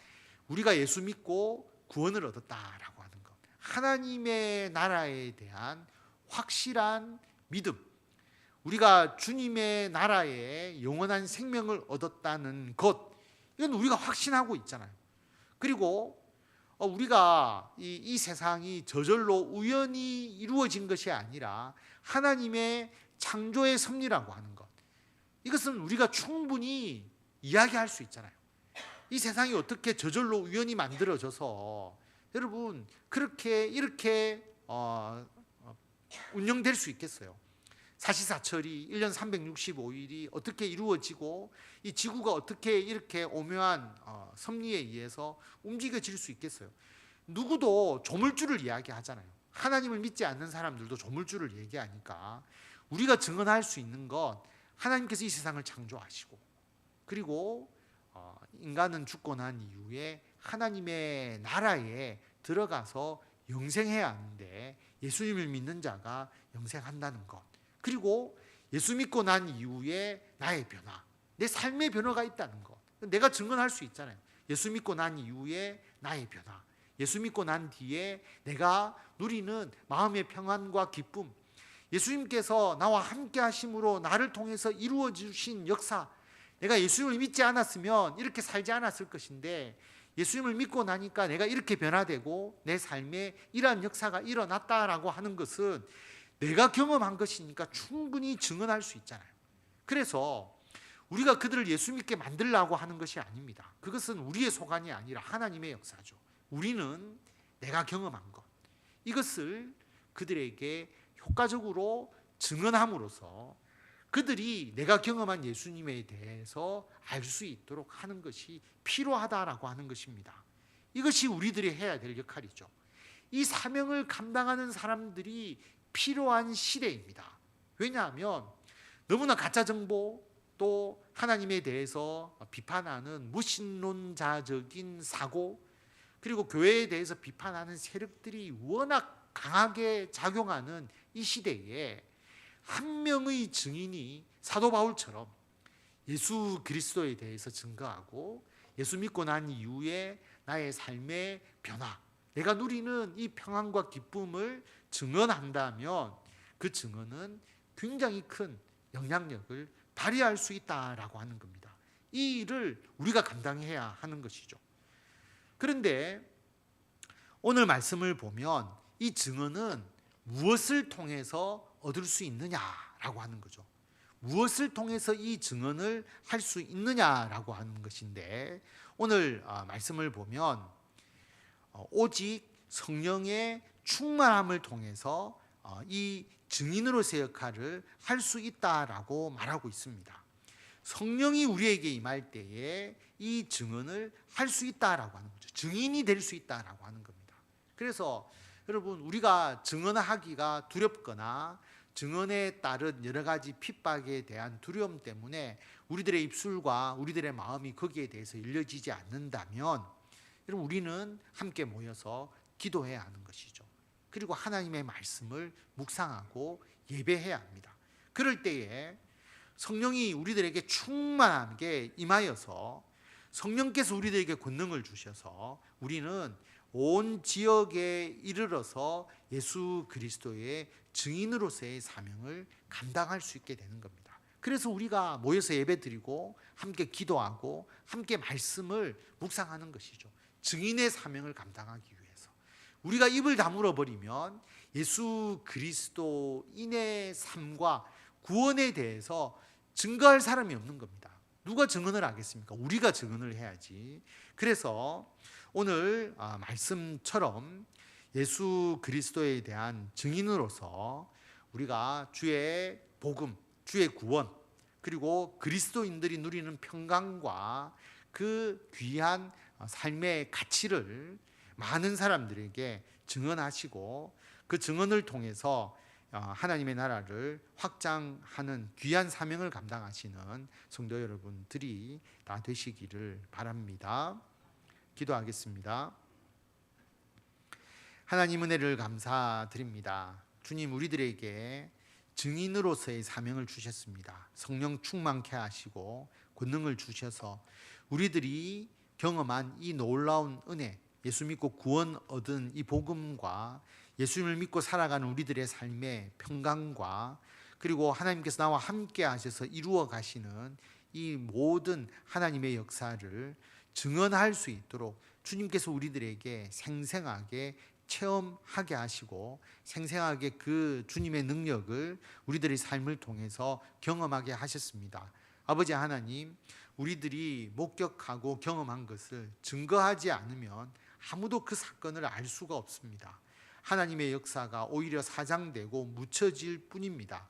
우리가 예수 믿고 구원을 얻었다라고 하는 것, 하나님의 나라에 대한 확실한 믿음, 우리가 주님의 나라에 영원한 생명을 얻었다는 것, 이건 우리가 확신하고 있잖아요. 그리고 우리가 이 세상이 저절로 우연히 이루어진 것이 아니라 하나님의 창조의 섭리라고 하는 것, 이것은 우리가 충분히 이야기할 수 있잖아요. 이 세상이 어떻게 저절로 우연히 만들어져서 여러분 그렇게 이렇게 운영될 수 있겠어요? 사시사철이 1년 365일이 어떻게 이루어지고 이 지구가 어떻게 이렇게 오묘한 섭리에 의해서 움직여질 수 있겠어요? 누구도 조물주를 이야기하잖아요. 하나님을 믿지 않는 사람들도 조물주를 얘기하니까 우리가 증언할 수 있는 것, 하나님께서 이 세상을 창조하시고 그리고 인간은 죽고 난 이후에 하나님의 나라에 들어가서 영생해야 하는데 예수님을 믿는 자가 영생한다는 것, 그리고 예수 믿고 난 이후에 나의 변화, 내 삶의 변화가 있다는 것, 내가 증언할 수 있잖아요. 예수 믿고 난 이후에 나의 변화, 예수 믿고 난 뒤에 내가 누리는 마음의 평안과 기쁨, 예수님께서 나와 함께 하심으로 나를 통해서 이루어 주신 역사, 내가 예수님을 믿지 않았으면 이렇게 살지 않았을 것인데 예수님을 믿고 나니까 내가 이렇게 변화되고 내 삶에 이러한 역사가 일어났다라고 하는 것은 내가 경험한 것이니까 충분히 증언할 수 있잖아요. 그래서 우리가 그들을 예수 믿게 만들려고 하는 것이 아닙니다. 그것은 우리의 소관이 아니라 하나님의 역사죠. 우리는 내가 경험한 것, 이것을 그들에게 효과적으로 증언함으로써 그들이 내가 경험한 예수님에 대해서 알 수 있도록 하는 것이 필요하다라고 하는 것입니다. 이것이 우리들이 해야 될 역할이죠. 이 사명을 감당하는 사람들이 필요한 시대입니다. 왜냐하면 너무나 가짜 정보, 또 하나님에 대해서 비판하는 무신론자적인 사고, 그리고 교회에 대해서 비판하는 세력들이 워낙 강하게 작용하는 이 시대에 한 명의 증인이 사도 바울처럼 예수 그리스도에 대해서 증거하고 예수 믿고 난 이후에 나의 삶의 변화, 내가 누리는 이 평안과 기쁨을 증언한다면 그 증언은 굉장히 큰 영향력을 발휘할 수 있다라고 하는 겁니다. 이 일을 우리가 감당해야 하는 것이죠. 그런데 오늘 말씀을 보면 이 증언은 무엇을 통해서 얻을 수 있느냐라고 하는 거죠. 무엇을 통해서 이 증언을 할 수 있느냐라고 하는 것인데, 오늘 말씀을 보면 오직 성령의 충만함을 통해서 이 증인으로서의 역할을 할 수 있다라고 말하고 있습니다. 성령이 우리에게 임할 때에 이 증언을 할 수 있다라고 하는 거죠. 증인이 될 수 있다라고 하는 겁니다. 그래서 여러분, 우리가 증언하기가 두렵거나 증언에 따른 여러 가지 핍박에 대한 두려움 때문에 우리들의 입술과 우리들의 마음이 거기에 대해서 열려지지 않는다면, 여러분, 우리는 함께 모여서 기도해야 하는 것이죠. 그리고 하나님의 말씀을 묵상하고 예배해야 합니다. 그럴 때에 성령이 우리들에게 충만하게 임하여서 성령께서 우리들에게 권능을 주셔서 우리는 온 지역에 이르러서 예수 그리스도의 증인으로서의 사명을 감당할 수 있게 되는 겁니다. 그래서 우리가 모여서 예배드리고 함께 기도하고 함께 말씀을 묵상하는 것이죠. 증인의 사명을 감당하기 위해서. 우리가 입을 다물어 버리면 예수 그리스도인의 삶과 구원에 대해서 증거할 사람이 없는 겁니다. 누가 증언을 하겠습니까? 우리가 증언을 해야지. 그래서 오늘 말씀처럼 예수 그리스도에 대한 증인으로서 우리가 주의 복음, 주의 구원, 그리고 그리스도인들이 누리는 평강과 그 귀한 삶의 가치를 많은 사람들에게 증언하시고 그 증언을 통해서 하나님의 나라를 확장하는 귀한 사명을 감당하시는 성도 여러분들이 다 되시기를 바랍니다. 기도하겠습니다. 하나님, 은혜를 감사드립니다. 주님, 우리들에게 증인으로서의 사명을 주셨습니다. 성령 충만케 하시고 권능을 주셔서 우리들이 경험한 이 놀라운 은혜, 예수 믿고 구원 얻은 이 복음과 예수님을 믿고 살아가는 우리들의 삶의 평강과 그리고 하나님께서 나와 함께 하셔서 이루어 가시는 이 모든 하나님의 역사를 증언할 수 있도록 주님께서 우리들에게 생생하게 체험하게 하시고 생생하게 그 주님의 능력을 우리들의 삶을 통해서 경험하게 하셨습니다. 아버지 하나님, 우리들이 목격하고 경험한 것을 증거하지 않으면 아무도 그 사건을 알 수가 없습니다. 하나님의 역사가 오히려 사장되고 묻혀질 뿐입니다.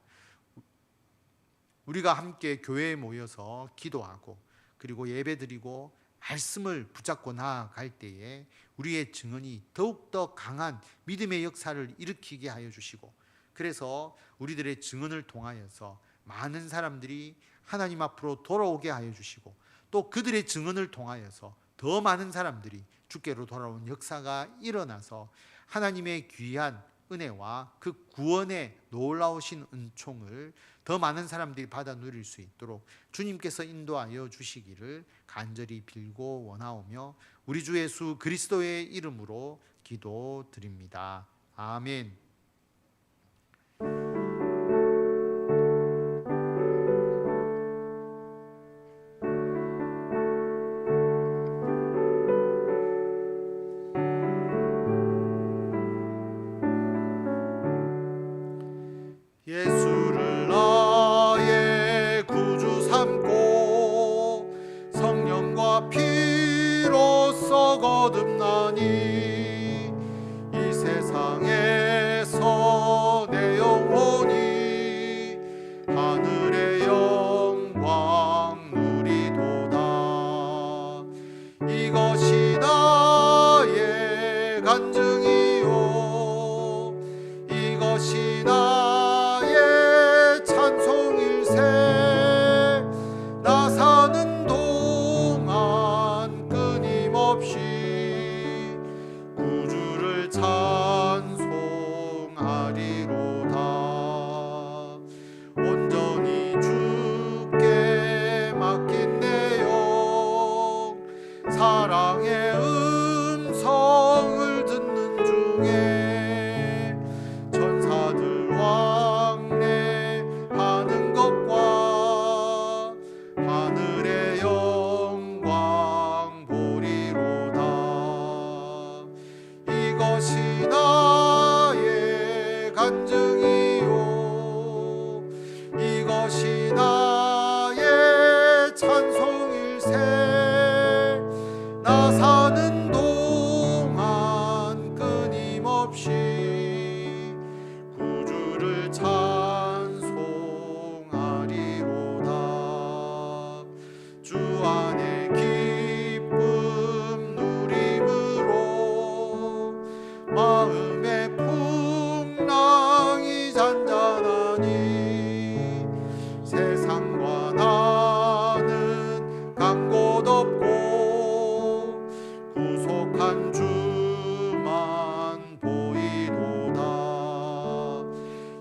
우리가 함께 교회에 모여서 기도하고 그리고 예배드리고 말씀을 붙잡고 나아갈 때에 우리의 증언이 더욱더 강한 믿음의 역사를 일으키게 하여 주시고, 그래서 우리들의 증언을 통하여서 많은 사람들이 하나님 앞으로 돌아오게 하여 주시고, 또 그들의 증언을 통하여서 더 많은 사람들이 주께로 돌아온 역사가 일어나서 하나님의 귀한 은혜와 그 구원의 놀라우신 은총을 더 많은 사람들이 받아 누릴 수 있도록 주님께서 인도하여 주시기를 간절히 빌고 원하오며 우리 주 예수 그리스도의 이름으로 기도드립니다. 아멘. 이것이 나의 찬송일세. 나 사는 동안 끊임없이 구주를 찬송하리로다. 주 안에 기쁨 누림으로 마음의 풍랑이 잔잔하니 세상과 나는 간 곳 없고 구속한 주만 보이도다.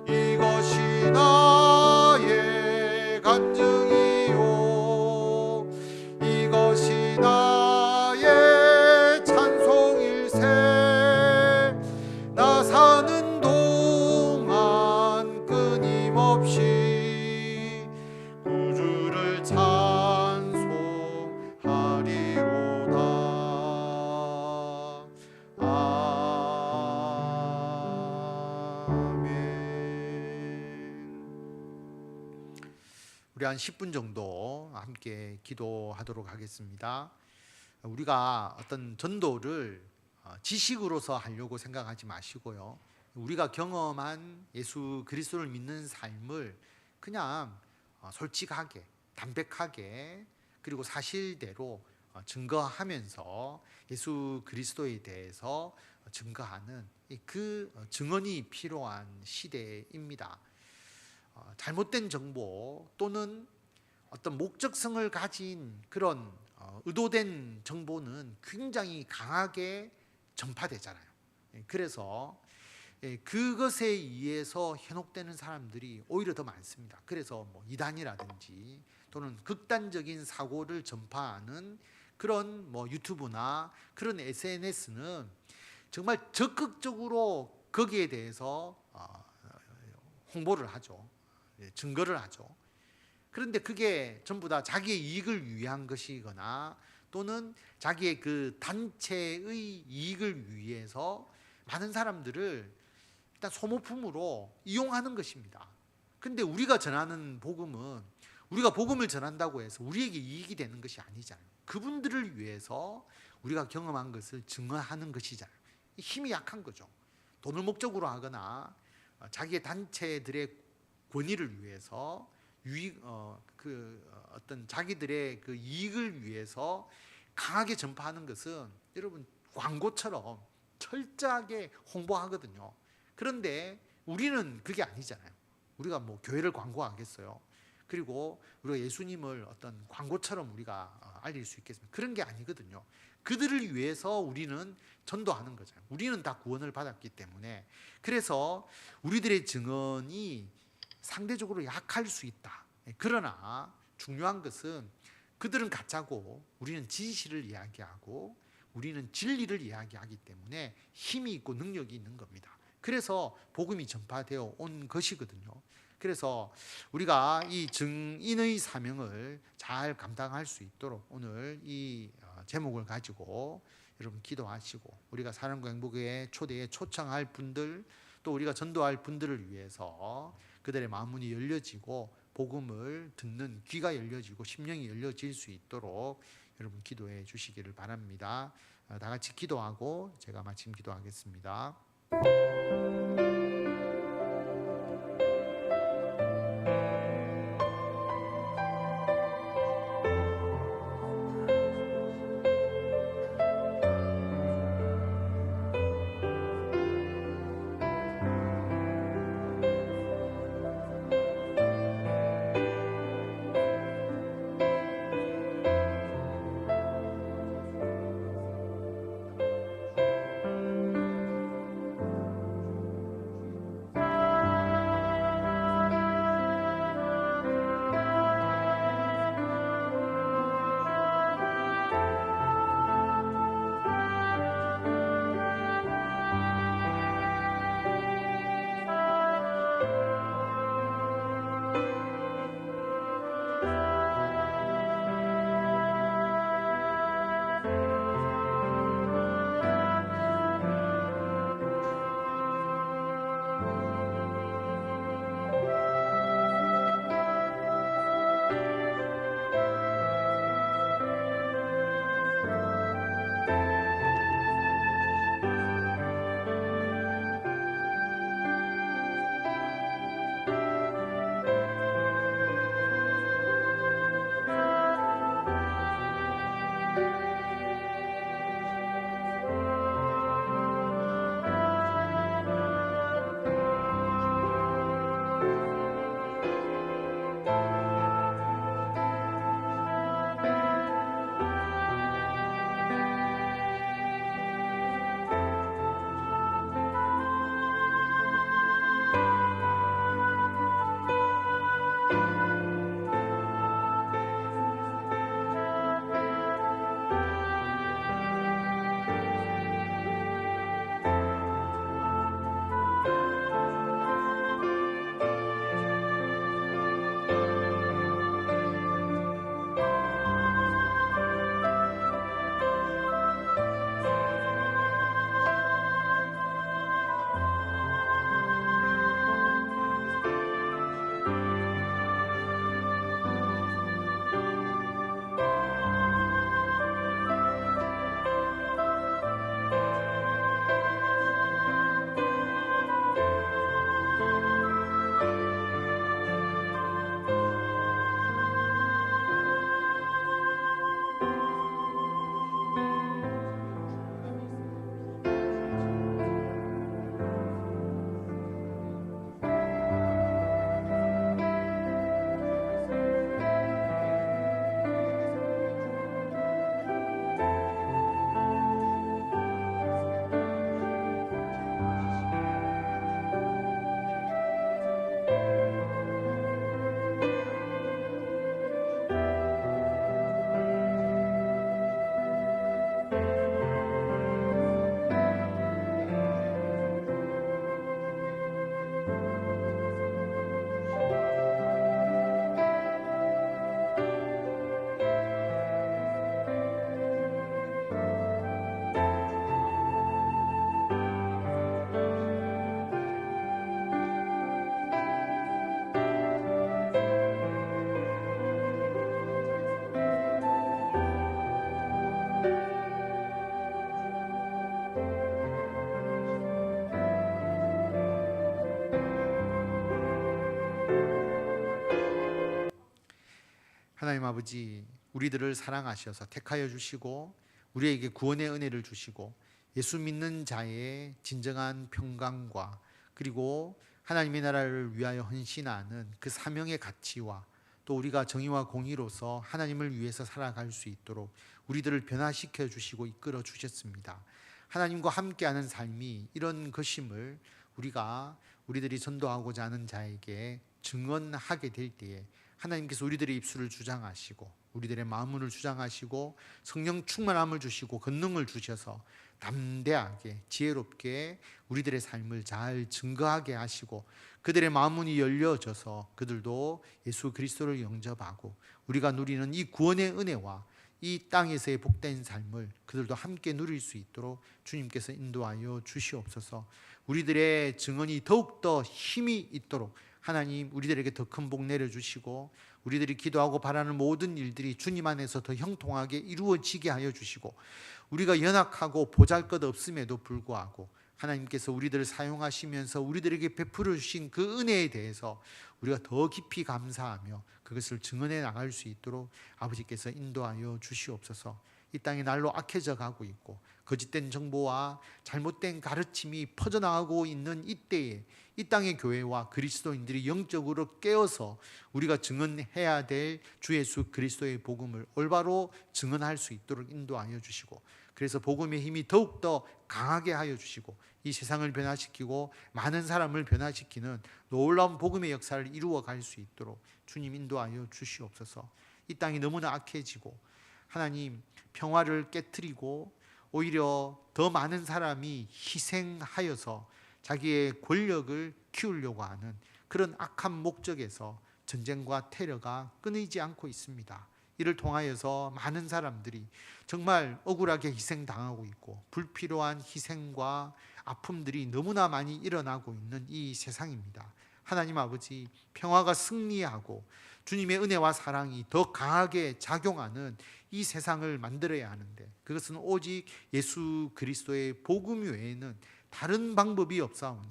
이것이 나의 간증이요 이것이 나의 찬송일세. 나 사는 동안 끊임없이 구주를 찬송하리로다. 아멘. 우리 한 10분 정도 함께 기도하도록 하겠습니다. 우리가 어떤 전도를 지식으로서 하려고 생각하지 마시고요. 우리가 경험한 예수 그리스도를 믿는 삶을 그냥 솔직하게, 담백하게, 그리고 사실대로 증거하면서 예수 그리스도에 대해서 증거하는 그 증언이 필요한 시대입니다. 잘못된 정보 또는 어떤 목적성을 가진 그런 의도된 정보는 굉장히 강하게 전파되잖아요. 그래서 그것에 의해서 현혹되는 사람들이 오히려 더 많습니다. 그래서 뭐 이단이라든지 또는 극단적인 사고를 전파하는 그런 뭐 유튜브나 그런 SNS는 정말 적극적으로 거기에 대해서 홍보를 하죠. 증거를 하죠. 그런데 그게 전부 다 자기의 이익을 위한 것이거나 또는 자기의 그 단체의 이익을 위해서 많은 사람들을 일단 소모품으로 이용하는 것입니다. 근데 우리가 전하는 복음은 우리가 복음을 전한다고 해서 우리에게 이익이 되는 것이 아니잖아요. 그분들을 위해서 우리가 경험한 것을 증언하는 것이잖아요. 힘이 약한 거죠. 돈을 목적으로 하거나 자기의 단체들의 권위를 위해서 어떤 자기들의 그 이익을 위해서 강하게 전파하는 것은 여러분 광고처럼 철저하게 홍보하거든요. 그런데 우리는 그게 아니잖아요. 우리가 뭐 교회를 광고하겠어요. 그리고 우리가 예수님을 어떤 광고처럼 우리가 알릴 수 있겠습니까? 그런 게 아니거든요. 그들을 위해서 우리는 전도하는 거잖아요. 우리는 다 구원을 받았기 때문에. 그래서 우리들의 증언이 상대적으로 약할 수 있다. 그러나 중요한 것은 그들은 가짜고 우리는 진실을 이야기하고 우리는 진리를 이야기하기 때문에 힘이 있고 능력이 있는 겁니다. 그래서 복음이 전파되어 온 것이거든요. 그래서 우리가 이 증인의 사명을 잘 감당할 수 있도록 오늘 이 제목을 가지고 여러분 기도하시고 우리가 사랑과 행복의 초대에 초청할 분들 또 우리가 전도할 분들을 위해서 그들의 마음문이 열려지고 복음을 듣는 귀가 열려지고 심령이 열려질 수 있도록 여러분 기도해 주시기를 바랍니다. 다 같이 기도하고 제가 마침 기도하겠습니다. 하나님 아버지, 우리들을 사랑하셔서 택하여 주시고 우리에게 구원의 은혜를 주시고 예수 믿는 자의 진정한 평강과 그리고 하나님의 나라를 위하여 헌신하는 그 사명의 가치와 또 우리가 정의와 공의로서 하나님을 위해서 살아갈 수 있도록 우리들을 변화시켜 주시고 이끌어 주셨습니다. 하나님과 함께하는 삶이 이런 것임을 우리들이 전도하고자 하는 자에게 증언하게 될 때에 하나님께서 우리들의 입술을 주장하시고 우리들의 마음을 주장하시고 성령 충만함을 주시고 권능을 주셔서 담대하게 지혜롭게 우리들의 삶을 잘 증거하게 하시고 그들의 마음문이 열려져서 그들도 예수 그리스도를 영접하고 우리가 누리는 이 구원의 은혜와 이 땅에서의 복된 삶을 그들도 함께 누릴 수 있도록 주님께서 인도하여 주시옵소서. 우리들의 증언이 더욱더 힘이 있도록 하나님 우리들에게 더 큰 복 내려주시고 우리들이 기도하고 바라는 모든 일들이 주님 안에서 더 형통하게 이루어지게 하여 주시고 우리가 연약하고 보잘것없음에도 불구하고 하나님께서 우리들을 사용하시면서 우리들에게 베풀어 주신 그 은혜에 대해서 우리가 더 깊이 감사하며 그것을 증언해 나갈 수 있도록 아버지께서 인도하여 주시옵소서. 이 땅이 날로 악해져 가고 있고 거짓된 정보와 잘못된 가르침이 퍼져나가고 있는 이때에 이 땅의 교회와 그리스도인들이 영적으로 깨어서 우리가 증언해야 될 주 예수 그리스도의 복음을 올바로 증언할 수 있도록 인도하여 주시고 그래서 복음의 힘이 더욱더 강하게 하여 주시고 이 세상을 변화시키고 많은 사람을 변화시키는 놀라운 복음의 역사를 이루어 갈 수 있도록 주님 인도하여 주시옵소서. 이 땅이 너무나 악해지고 하나님 평화를 깨트리고 오히려 더 많은 사람이 희생하여서 자기의 권력을 키우려고 하는 그런 악한 목적에서 전쟁과 테러가 끊이지 않고 있습니다. 이를 통하여서 많은 사람들이 정말 억울하게 희생당하고 있고 불필요한 희생과 아픔들이 너무나 많이 일어나고 있는 이 세상입니다. 하나님 아버지, 평화가 승리하고 주님의 은혜와 사랑이 더 강하게 작용하는 이 세상을 만들어야 하는데 그것은 오직 예수 그리스도의 복음 외에는 다른 방법이 없사오니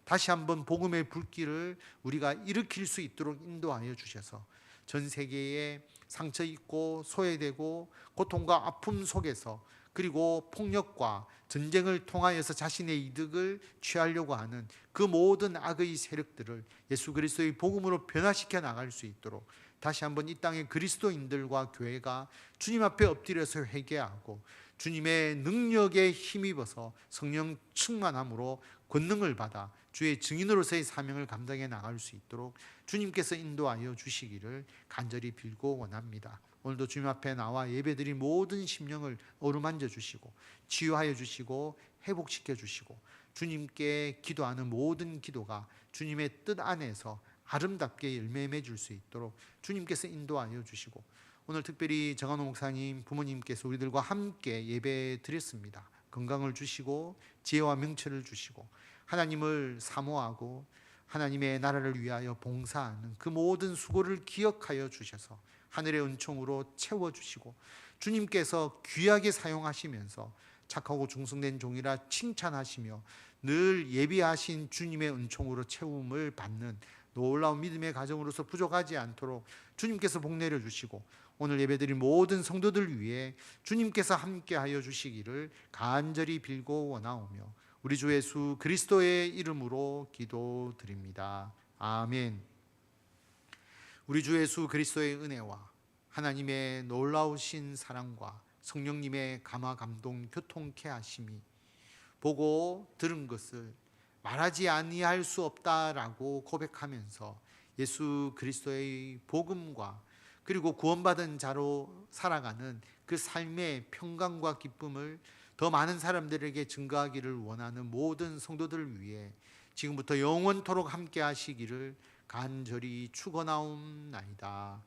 다시 한번 복음의 불길을 우리가 일으킬 수 있도록 인도하여 주셔서 전 세계에 상처 입고 소외되고 고통과 아픔 속에서 그리고 폭력과 전쟁을 통하여서 자신의 이득을 취하려고 하는 그 모든 악의 세력들을 예수 그리스도의 복음으로 변화시켜 나갈 수 있도록 다시 한번 이 땅의 그리스도인들과 교회가 주님 앞에 엎드려서 회개하고 주님의 능력에 힘입어서 성령 충만함으로 권능을 받아 주의 증인으로서의 사명을 감당해 나갈 수 있도록 주님께서 인도하여 주시기를 간절히 빌고 원합니다. 오늘도 주님 앞에 나와 예배드린 모든 심령을 어루만져 주시고 치유하여 주시고 회복시켜 주시고 주님께 기도하는 모든 기도가 주님의 뜻 안에서 아름답게 열매 맺을 수 있도록 주님께서 인도하여 주시고 오늘 특별히 정한호 목사님 부모님께서 우리들과 함께 예배 드렸습니다. 건강을 주시고 지혜와 명철을 주시고 하나님을 사모하고 하나님의 나라를 위하여 봉사하는 그 모든 수고를 기억하여 주셔서 하늘의 은총으로 채워주시고 주님께서 귀하게 사용하시면서 착하고 충성된 종이라 칭찬하시며 늘 예비하신 주님의 은총으로 채움을 받는 놀라운 믿음의 가정으로서 부족하지 않도록 주님께서 복 내려주시고 오늘 예배드린 모든 성도들 위해 주님께서 함께하여 주시기를 간절히 빌고 원하오며 우리 주 예수 그리스도의 이름으로 기도드립니다. 아멘. 우리 주 예수 그리스도의 은혜와 하나님의 놀라우신 사랑과 성령님의 감화 감동 교통케 하심이 보고 들은 것을 말하지 아니할 수 없다라고 고백하면서 예수 그리스도의 복음과 그리고 구원받은 자로 살아가는 그 삶의 평강과 기쁨을 더 많은 사람들에게 증거하기를 원하는 모든 성도들을 위해 지금부터 영원토록 함께 하시기를 간절히 축원하옵나이다.